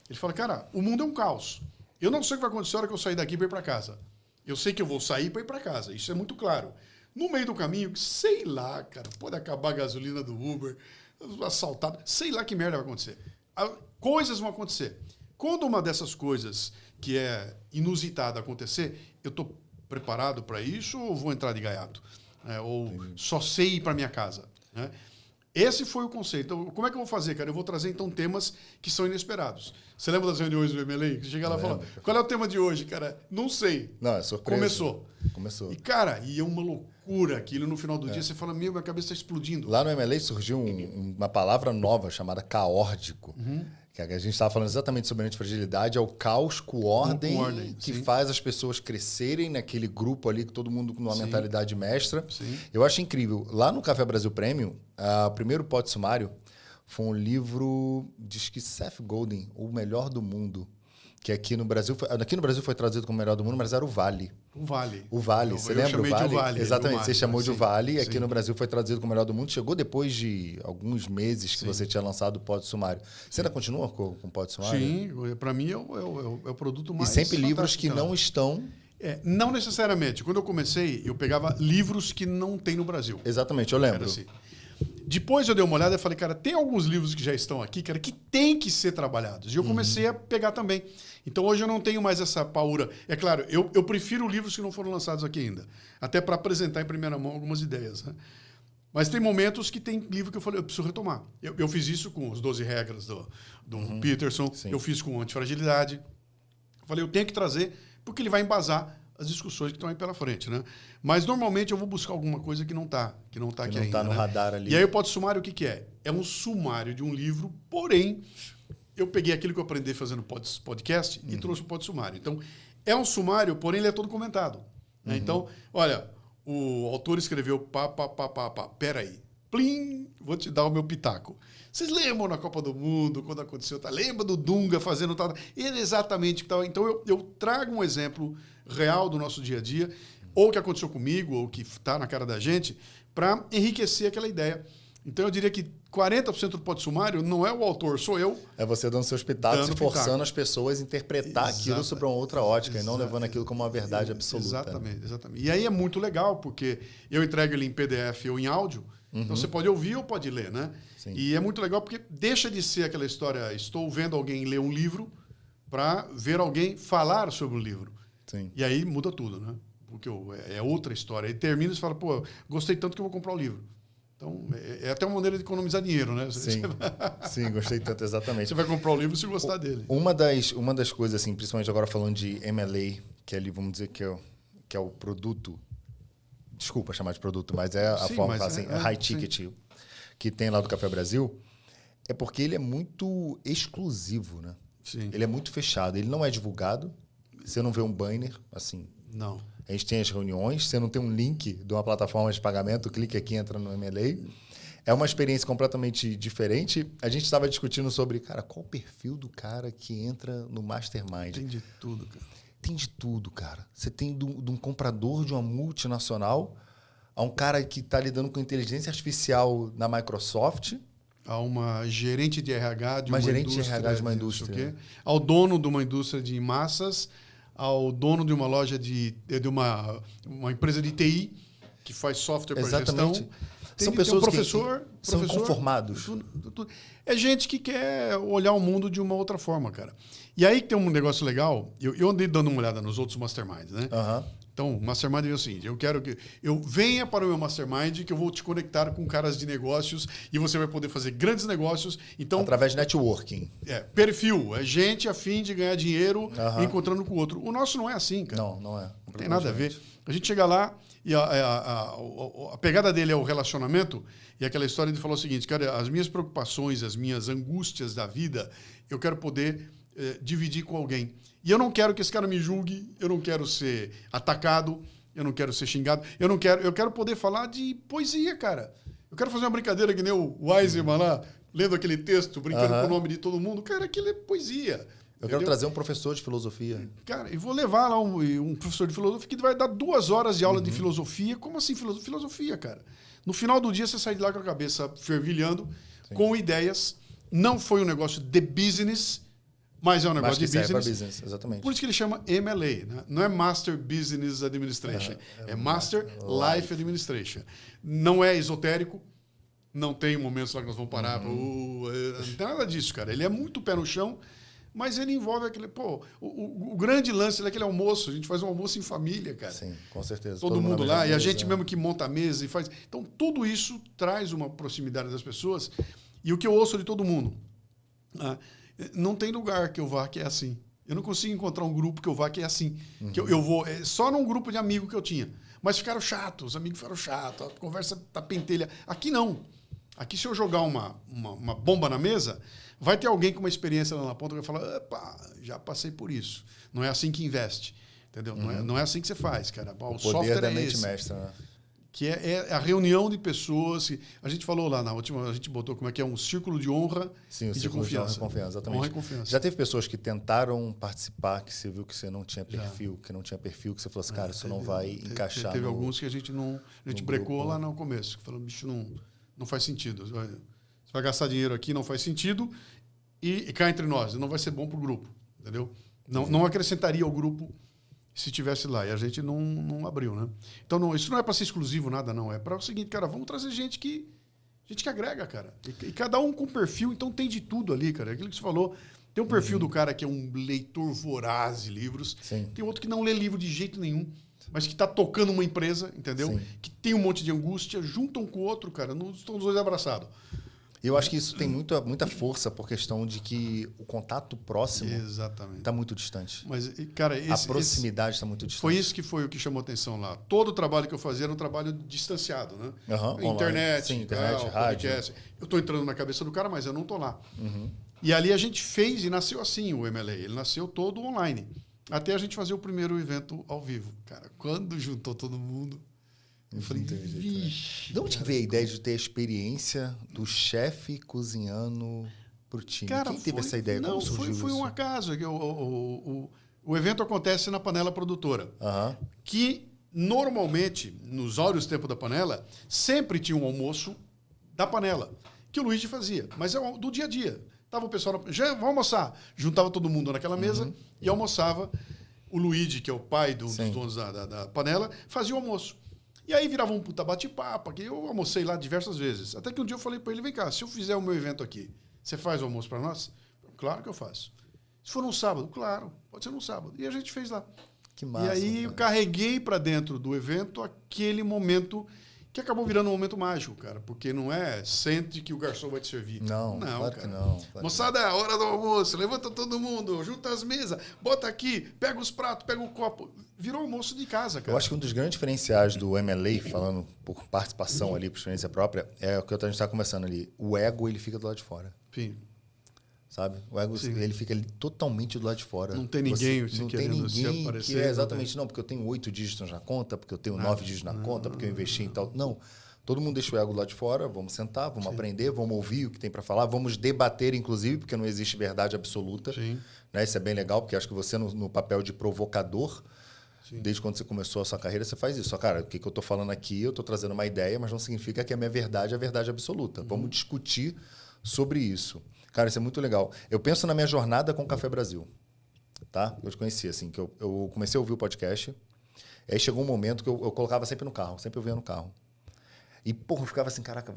Ele fala, cara, o mundo é um caos. Eu não sei o que vai acontecer na hora que eu sair daqui para ir para casa. Eu sei que eu vou sair para ir para casa. Isso é muito claro. No meio do caminho, sei lá, cara, pode acabar a gasolina do Uber, assaltado, sei lá que merda vai acontecer. Coisas vão acontecer. Quando uma dessas coisas que é inusitada acontecer, eu estou preparado para isso ou vou entrar de gaiato? Ou só sei ir para minha casa? Né? Esse foi o conceito. Então, como é que eu vou fazer, cara? Eu vou trazer, então, temas que são inesperados. Você lembra das reuniões do MLA? Você chega lá e fala, qual é o tema de hoje, cara? Não sei. Não, é surpresa. Começou. E, cara, é uma loucura aquilo. No final do dia, você fala, minha cabeça está explodindo. Lá no MLA surgiu uma palavra nova chamada caórdico. Que a gente estava falando exatamente sobre a antifragilidade, é o caos com ordem que faz as pessoas crescerem naquele grupo ali, que todo mundo com uma mentalidade mestra. Sim. Eu acho incrível. Lá no Café Brasil Premium, o primeiro pódio sumário foi um livro de Seth Godin, O Melhor do Mundo, que aqui no Brasil foi traduzido como O Melhor do Mundo, mas era o Vale. O Vale. Você lembra o Vale? De Vale? Exatamente, você chamou de O Vale. Sim. Aqui no Brasil foi traduzido como O Melhor do Mundo. Chegou depois de alguns meses que você tinha lançado o pódio sumário. Você ainda continua com o pódio sumário? Sim, para mim é o produto mais E sempre livros que então. não estão Não necessariamente. Quando eu comecei, eu pegava livros que não tem no Brasil. Exatamente, eu lembro. Era assim. Depois eu dei uma olhada e falei, cara, tem alguns livros que já estão aqui, cara, que tem que ser trabalhados. E eu comecei a pegar também. Então hoje eu não tenho mais essa paura. É claro, eu prefiro livros que não foram lançados aqui ainda. Até para apresentar em primeira mão algumas ideias. Né? Mas tem momentos que tem livro que eu falei, eu preciso retomar. Eu fiz isso com os 12 regras do Peterson. Sim. Eu fiz com Antifragilidade. Eu falei, eu tenho que trazer, porque ele vai embasar as discussões que estão aí pela frente, né? Mas normalmente eu vou buscar alguma coisa que não está aqui ainda. Que não está no radar ali. E aí o Pod Sumário, o que é? É um sumário de um livro, porém, eu peguei aquilo que eu aprendi fazendo podcast e trouxe o Pod Sumário. Então, é um sumário, porém ele é todo comentado. Né? Então, olha, o autor escreveu peraí, plim, vou te dar o meu pitaco. Vocês lembram na Copa do Mundo, quando aconteceu? Lembra do Dunga fazendo tal? Ele exatamente o que estava. Então, eu trago um exemplo real do nosso dia a dia, ou que aconteceu comigo, ou que está na cara da gente, para enriquecer aquela ideia. Então, eu diria que 40% do Pod Sumário não é o autor, sou eu. É você dando seus pitacos e forçando as pessoas a interpretar aquilo sob uma outra ótica e não levando aquilo como uma verdade absoluta. Exatamente. E aí é muito legal, porque eu entrego ele em PDF ou em áudio, então você pode ouvir ou pode ler, né? Sim. E é muito legal porque deixa de ser aquela história, estou vendo alguém ler um livro para ver alguém falar sobre o livro. Sim. E aí muda tudo, né? Porque é outra história. Aí termina e você fala, pô, gostei tanto que eu vou comprar o livro. Então, é até uma maneira de economizar dinheiro, né? Sim, gostei tanto, exatamente. Você vai comprar o livro se gostar dele. Uma das coisas, assim, principalmente agora falando de MLA, que é ali, vamos dizer, que é o produto, desculpa chamar de produto, mas é a forma, assim, high ticket, que tem lá do Café Brasil, é porque ele é muito exclusivo, né? Sim. Ele é muito fechado, ele não é divulgado, você não vê um banner, assim... Não. A gente tem as reuniões, você não tem um link de uma plataforma de pagamento, clica aqui, entra no MLA. É uma experiência completamente diferente. A gente estava discutindo sobre, cara, qual o perfil do cara que entra no Mastermind? Tem de tudo, cara. Tem de tudo, cara. Você tem de um comprador de uma multinacional a um cara que está lidando com inteligência artificial na Microsoft. A uma gerente de RH de uma indústria. Ao dono de uma indústria de massas, ao dono de uma loja de uma empresa de TI que faz software para gestão. São pessoas professor, são inconformados. É gente que quer olhar o mundo de uma outra forma, cara. E aí tem um negócio legal. Eu andei dando uma olhada nos outros masterminds, né? Então, o Mastermind é o seguinte, eu quero que eu venha para o meu Mastermind, que eu vou te conectar com caras de negócios e você vai poder fazer grandes negócios. Então, através de networking. Perfil, é gente a fim de ganhar dinheiro encontrando com o outro. O nosso não é assim, cara. Não é. Não tem nada a ver. A gente chega lá e a pegada dele é o relacionamento e aquela história de falar o seguinte, cara, as minhas preocupações, as minhas angústias da vida, eu quero poder dividir com alguém. E eu não quero que esse cara me julgue, eu não quero ser atacado, eu não quero ser xingado, eu quero poder falar de poesia, cara. Eu quero fazer uma brincadeira que nem o Wiseman lá, lendo aquele texto, brincando com o nome de todo mundo. Cara, aquilo é poesia. Eu quero trazer um professor de filosofia. Cara, e vou levar lá um professor de filosofia que vai dar 2 horas de aula de filosofia. Como assim filosofia, cara? No final do dia, você sai de lá com a cabeça fervilhando, com ideias. Não foi um negócio de business, mas é um negócio de business. Exatamente. Por isso que ele chama MLA. Né? Não é Master Business Administration. É Master Life Administration. Não é esotérico. Não tem momentos lá que nós vamos parar. Não tem nada disso, cara. Ele é muito pé no chão, mas ele envolve aquele... Pô, o grande lance é aquele almoço. A gente faz um almoço em família, cara. Sim, com certeza. Todo mundo lá. E a gente mesmo que monta a mesa e faz... Então, tudo isso traz uma proximidade das pessoas. E o que eu ouço de todo mundo... não tem lugar que eu vá que é assim. Eu não consigo encontrar um grupo que eu vá que é assim. Que eu vou só num grupo de amigos que eu tinha. Mas ficaram chatos, os amigos ficaram chatos, a conversa tá pentelha. Aqui não. Aqui, se eu jogar uma bomba na mesa, vai ter alguém com uma experiência lá na ponta que vai falar, opa, já passei por isso. Não é assim que investe. Entendeu? Não é assim que você faz, cara. O software da é mente esse. mestra, né? Que é a reunião de pessoas. A gente falou lá na última, a gente botou como é que é um círculo de honra e de confiança. Exatamente. Honra e confiança. Já teve pessoas que tentaram participar, que você viu que você não tinha perfil, que você falou assim, cara, isso não vai encaixar. Teve alguns que a gente brecou grupo. Lá no começo, que falou, bicho, não faz sentido. Você vai gastar dinheiro aqui, não faz sentido, e cá entre nós, não vai ser bom para o grupo, entendeu? Não acrescentaria ao grupo se tivesse lá. E a gente não abriu, né? Então, isso não é para ser exclusivo, nada, não. É para o seguinte, cara, vamos trazer gente que agrega, cara. E cada um com perfil, então tem de tudo ali, cara. Aquilo que você falou, tem um perfil do cara que é um leitor voraz de livros. Sim. Tem outro que não lê livro de jeito nenhum, mas que está tocando uma empresa, entendeu? Sim. Que tem um monte de angústia, juntam com o outro, cara, não estão os dois abraçados. Eu acho que isso tem muita força por questão de que o contato próximo Exatamente. está muito distante. Mas, cara, a proximidade está muito distante. Foi o que chamou atenção lá. Todo o trabalho que eu fazia era um trabalho distanciado, né? Internet, sim, internet, rádio. Podcast. Eu estou entrando na cabeça do cara, mas eu não estou lá. Uhum. E ali a gente fez e nasceu assim o MLA. Ele nasceu todo online. Até a gente fazer o primeiro evento ao vivo. Cara, quando juntou todo mundo... Eu falei, vixe. De onde que veio a ideia de ter a experiência do chefe cozinhando pro time? Cara, quem teve essa ideia? Não, Como surgiu foi isso? um acaso. O evento acontece na Panela Produtora. Que, normalmente, nos áureos tempos da Panela, sempre tinha um almoço da Panela, que o Luigi fazia. Mas é do dia a dia. Tava o pessoal... Já vamos almoçar. Juntava todo mundo naquela mesa e almoçava. O Luigi, que é o pai dos donos da Panela, fazia o almoço. E aí virava um puta bate-papo, que eu almocei lá diversas vezes. Até que um dia eu falei para ele, vem cá, se eu fizer o meu evento aqui, você faz o almoço para nós? Claro que eu faço. Se for num sábado? Claro, pode ser num sábado. E a gente fez lá. Que massa. E aí eu carreguei para dentro do evento aquele momento que acabou virando um momento mágico, cara. Porque não é sente que o garçom vai te servir. Não, claro cara. que não. Moçada, é a hora do almoço, levanta todo mundo, junta as mesas, bota aqui, pega os pratos, pega o copo. Virou almoço de casa, cara. Eu acho que um dos grandes diferenciais do MLA, falando por participação ali, por experiência própria, é o que a gente está conversando ali. O ego, ele fica do lado de fora. Sim. Sabe? O ego, ele fica ali totalmente do lado de fora. Não tem ninguém não tem ninguém aparecer, que exatamente, não, porque eu tenho 8 dígitos na conta, porque eu tenho 9 dígitos na conta, porque eu investi em tal. Não. Todo mundo deixa o ego do lado de fora, vamos sentar, vamos aprender, vamos ouvir o que tem para falar, vamos debater, inclusive, porque não existe verdade absoluta. Sim. Né? Isso é bem legal, porque acho que você, no papel de provocador, desde quando você começou a sua carreira, você faz isso. Só, cara, o que eu estou falando aqui, eu estou trazendo uma ideia, mas não significa que a minha verdade é a verdade absoluta. Vamos discutir sobre isso. Cara, isso é muito legal. Eu penso na minha jornada com o Café Brasil. Tá? Eu te conheci, assim, que eu comecei a ouvir o podcast. Aí chegou um momento que eu colocava sempre no carro, sempre ouvia no carro. E, porra, eu ficava assim, caraca,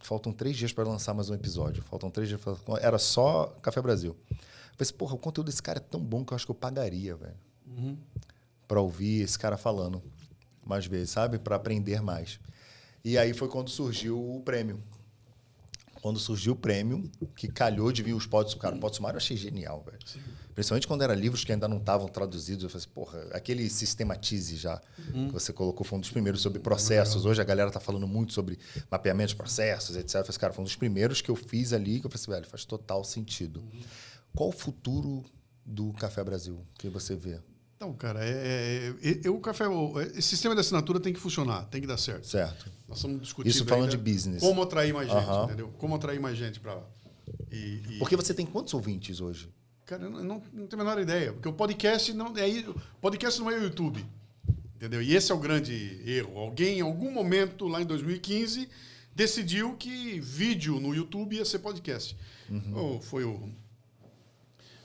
faltam 3 dias para lançar mais um episódio. Faltam 3 dias. Era só Café Brasil. Eu falei assim, porra, o conteúdo desse cara é tão bom que eu acho que eu pagaria, velho. Para ouvir esse cara falando mais vezes, sabe? Para aprender mais. E aí foi quando surgiu o prêmio. Quando surgiu o prêmio, que calhou de vir os pods. Cara, o pod sumário eu achei genial, velho. Principalmente quando eram livros que ainda não estavam traduzidos. Eu falei assim, porra, aquele Sistematize já, que você colocou, foi um dos primeiros sobre processos. Hoje a galera tá falando muito sobre mapeamento de processos, etc. Eu falei assim, cara, foi um dos primeiros que eu fiz ali, que eu falei assim, velho, faz total sentido. Qual o futuro do Café Brasil que você vê? Então, cara, o café, esse sistema de assinatura tem que funcionar, tem que dar certo. Certo. Nós estamos discutindo isso falando de business. Como atrair mais gente, entendeu? Como atrair mais gente para lá. Porque você tem quantos ouvintes hoje? Cara, eu não tenho a menor ideia, porque o podcast não é o YouTube, entendeu? E esse é o grande erro. Alguém, em algum momento, lá em 2015, decidiu que vídeo no YouTube ia ser podcast. Foi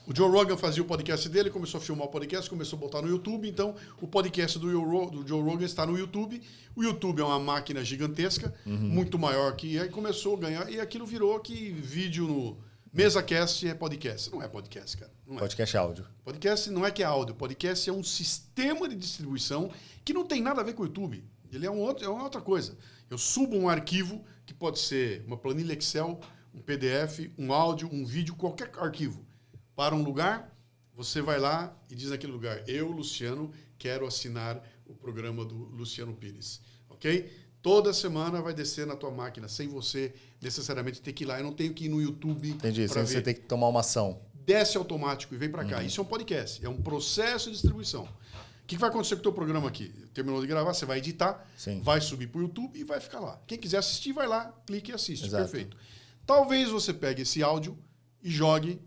o Joe Rogan fazia o podcast dele, começou a filmar o podcast, começou a botar no YouTube. Então, o podcast do Joe Rogan está no YouTube. O YouTube é uma máquina gigantesca, muito maior que... Aí começou a ganhar, e aquilo virou que vídeo no MesaCast é podcast. Não é podcast, cara. Não é. Podcast é áudio. Podcast não é que é áudio. Podcast é um sistema de distribuição que não tem nada a ver com o YouTube. Ele é uma outra coisa. Eu subo um arquivo, que pode ser uma planilha Excel, um PDF, um áudio, um vídeo, qualquer arquivo. Para um lugar, você vai lá e diz naquele lugar, eu, Luciano, quero assinar o programa do Luciano Pires, ok? Toda semana vai descer na tua máquina, sem você necessariamente ter que ir lá. Eu não tenho que ir no YouTube. Entendi, sem você ter que tomar uma ação. Desce automático e vem para cá. Isso é um podcast, é um processo de distribuição. O que vai acontecer com o teu programa aqui? Terminou de gravar, você vai editar, vai subir para o YouTube e vai ficar lá. Quem quiser assistir, vai lá, clique e assiste. Exato. Perfeito. Talvez você pegue esse áudio e jogue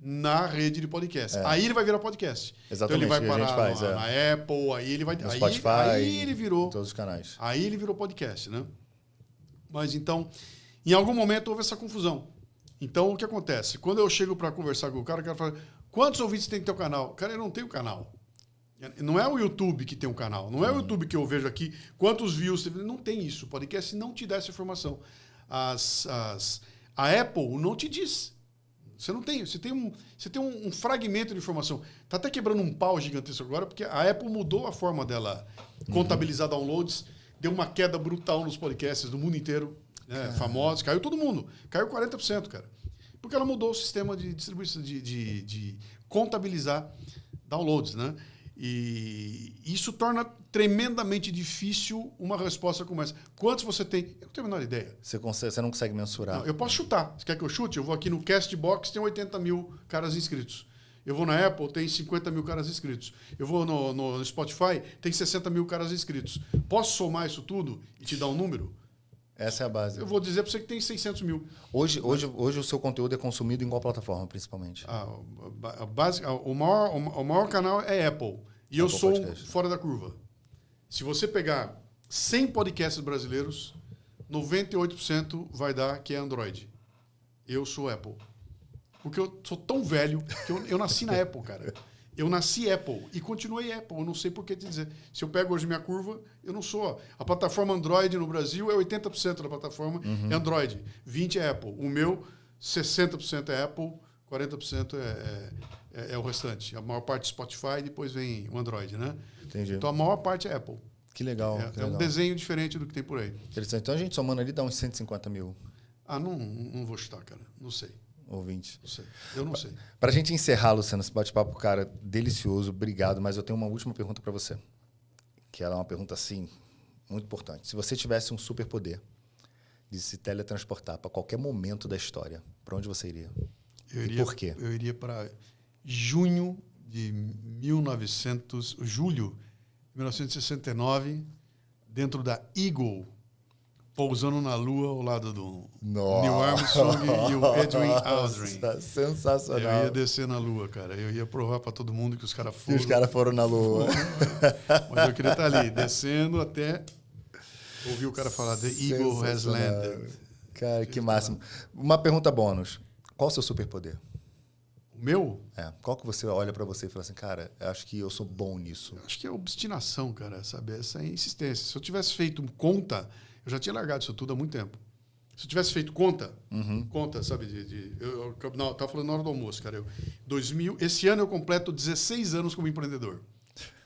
na rede de podcast. Aí ele vai virar podcast. Exatamente. Então ele vai parar na Apple, aí ele vai... No Spotify, aí ele virou... em todos os canais. Aí ele virou podcast, né? Mas então, em algum momento houve essa confusão. Então, o que acontece? Quando eu chego para conversar com o cara fala, quantos ouvintes tem no teu canal? Cara, eu não tenho canal. Não é o YouTube que tem um canal. Não é o YouTube que eu vejo aqui quantos views teve. Não tem isso. O podcast não te dá essa informação. A Apple não te diz. Você não tem. Você tem um fragmento de informação. Está até quebrando um pau gigantesco agora, porque a Apple mudou a forma dela contabilizar downloads. Deu uma queda brutal nos podcasts do mundo inteiro. Né, famosos. Caiu todo mundo. Caiu 40%, cara. Porque ela mudou o sistema de distribuição, de contabilizar downloads, né? E isso torna tremendamente difícil uma resposta como essa. Quantos você tem? Eu não tenho a menor ideia. Você não consegue mensurar. Não, eu posso chutar. Você quer que eu chute? Eu vou aqui no Castbox, tem 80 mil caras inscritos. Eu vou na Apple, tem 50 mil caras inscritos. Eu vou no Spotify, tem 60 mil caras inscritos. Posso somar isso tudo e te dar um número? Essa é a base. Eu vou dizer para você que tem 600 mil. Hoje o seu conteúdo é consumido em qual plataforma, principalmente? O maior canal é Apple. E eu sou fora da curva. Se você pegar 100 podcasts brasileiros, 98% vai dar que é Android. Eu sou Apple. Porque eu sou tão velho que eu nasci na Apple, cara. Eu nasci Apple e continuei Apple. Eu não sei por que te dizer. Se eu pego hoje minha curva, eu não sou. A plataforma Android no Brasil é 80% da plataforma é Android. 20% é Apple. O meu, 60% é Apple, 40% é o restante. A maior parte é Spotify, depois vem o Android, né? Entendi. Então a maior parte é Apple. Que legal. É um desenho diferente do que tem por aí. Interessante. Então a gente somando ali dá uns 150 mil. Não vou chutar, cara. Não sei. Ouvintes. Não sei. Eu não sei. Para a gente encerrar, Luciano, esse bate-papo, cara, delicioso, obrigado, mas eu tenho uma última pergunta para você. Que ela é uma pergunta, assim, muito importante. Se você tivesse um superpoder de se teletransportar para qualquer momento da história, para onde você iria? E por quê? Eu iria para julho de 1969, dentro da Eagle, pousando na Lua ao lado do Neil Armstrong e o Edwin Aldrin. Sensacional. Eu ia descer na Lua, cara. Eu ia provar para todo mundo que os caras foram. Que os caras foram na Lua. Mas eu queria estar ali, descendo até ouvir o cara falar: The Eagle has landed. Cara, que máximo. Uma pergunta bônus. Qual o seu superpoder? O meu? Qual que você olha para você e fala assim, cara, eu acho que eu sou bom nisso? Eu acho que é obstinação, cara, sabe? Essa insistência. Se eu tivesse feito conta, eu já tinha largado isso tudo há muito tempo. Se eu tivesse feito conta, sabe? Eu estava falando na hora do almoço, cara. Esse ano eu completo 16 anos como empreendedor.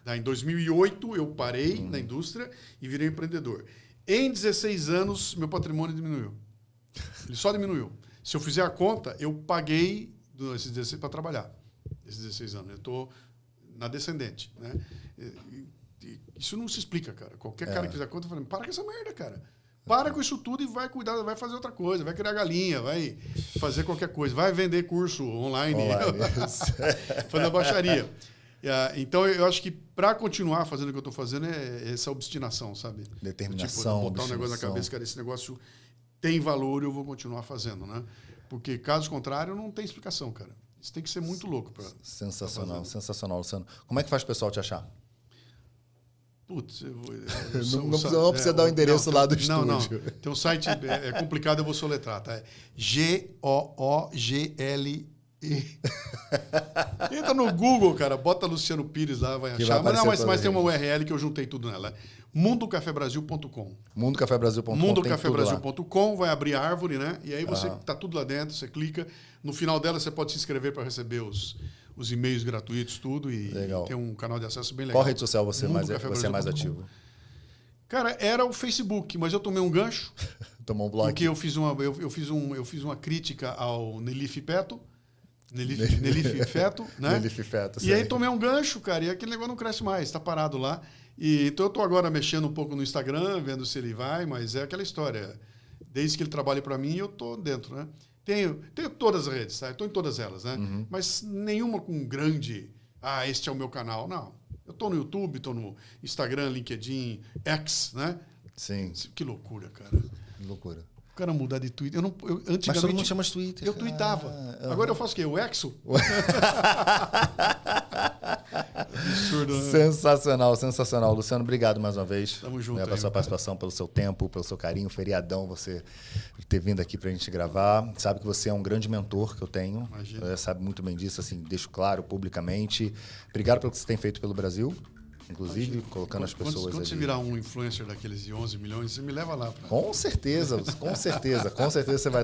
Em 2008, eu parei na indústria e virei empreendedor. Em 16 anos, meu patrimônio diminuiu. Ele só diminuiu. Se eu fizer a conta, eu paguei esses 16 para trabalhar. Esses 16 anos. Eu estou na descendente. Né? Isso não se explica, cara. Qualquer cara que fizer a conta, fala, para com essa merda, cara. Para com isso tudo e vai cuidar, vai fazer outra coisa, vai criar galinha, vai fazer qualquer coisa, vai vender curso online. Fazer baixaria. Então, eu acho que para continuar fazendo o que eu estou fazendo é essa obstinação, sabe? Determinação, botar um negócio na cabeça, cara, esse negócio tem valor e eu vou continuar fazendo, né? Porque, caso contrário, não tem explicação, cara. Isso tem que ser muito louco para. Sensacional, sensacional, Luciano. Como é que faz o pessoal te achar? Putz, não precisa dar o endereço lá do estúdio. Não. Tem um site, é complicado, eu vou soletrar, tá? É GOOGLE. Entra no Google, cara, bota Luciano Pires lá, vai achar. Mas tem uma URL que eu juntei tudo nela. mundocafebrasil.com. Mundocafebrasil.com, vai abrir a árvore, né? E aí você tá tudo lá dentro, você clica. No final dela você pode se inscrever para receber os e-mails gratuitos, tudo. E tem um canal de acesso bem legal. Qual rede social você é mais ativo? Cara, era o Facebook, mas eu tomei um gancho. Tomou um bloco. Porque eu fiz uma crítica ao Nelif Feto. Nelif Feto, né? Nelif Feto, e aí tomei um gancho, cara, e aquele negócio não cresce mais, está parado lá. Então eu estou agora mexendo um pouco no Instagram, vendo se ele vai, mas é aquela história. Desde que ele trabalhe para mim, eu estou dentro, né? Tenho todas as redes, tá? Eu estou em todas elas, né? Mas nenhuma com grande, este é o meu canal, não. Eu estou no YouTube, estou no Instagram, LinkedIn, X, né? Sim. Que loucura, cara. Que loucura. O cara mudar de Twitter. Antigamente, mas todo mundo chama de Twitter. Eu tweetava. Agora eu faço o quê? O Exo? absurdo, né? Sensacional, sensacional. Luciano, obrigado mais uma vez. Tamo junto Pela sua participação, pelo seu tempo, pelo seu carinho, feriadão, você ter vindo aqui pra gente gravar. Sabe que você é um grande mentor que eu tenho. Sabe muito bem disso, assim, deixo claro publicamente. Obrigado pelo que você tem feito pelo Brasil. Inclusive, colocando as pessoas quando você virar um influencer daqueles de 11 milhões, você me leva lá. Com certeza, com certeza. Com certeza você vai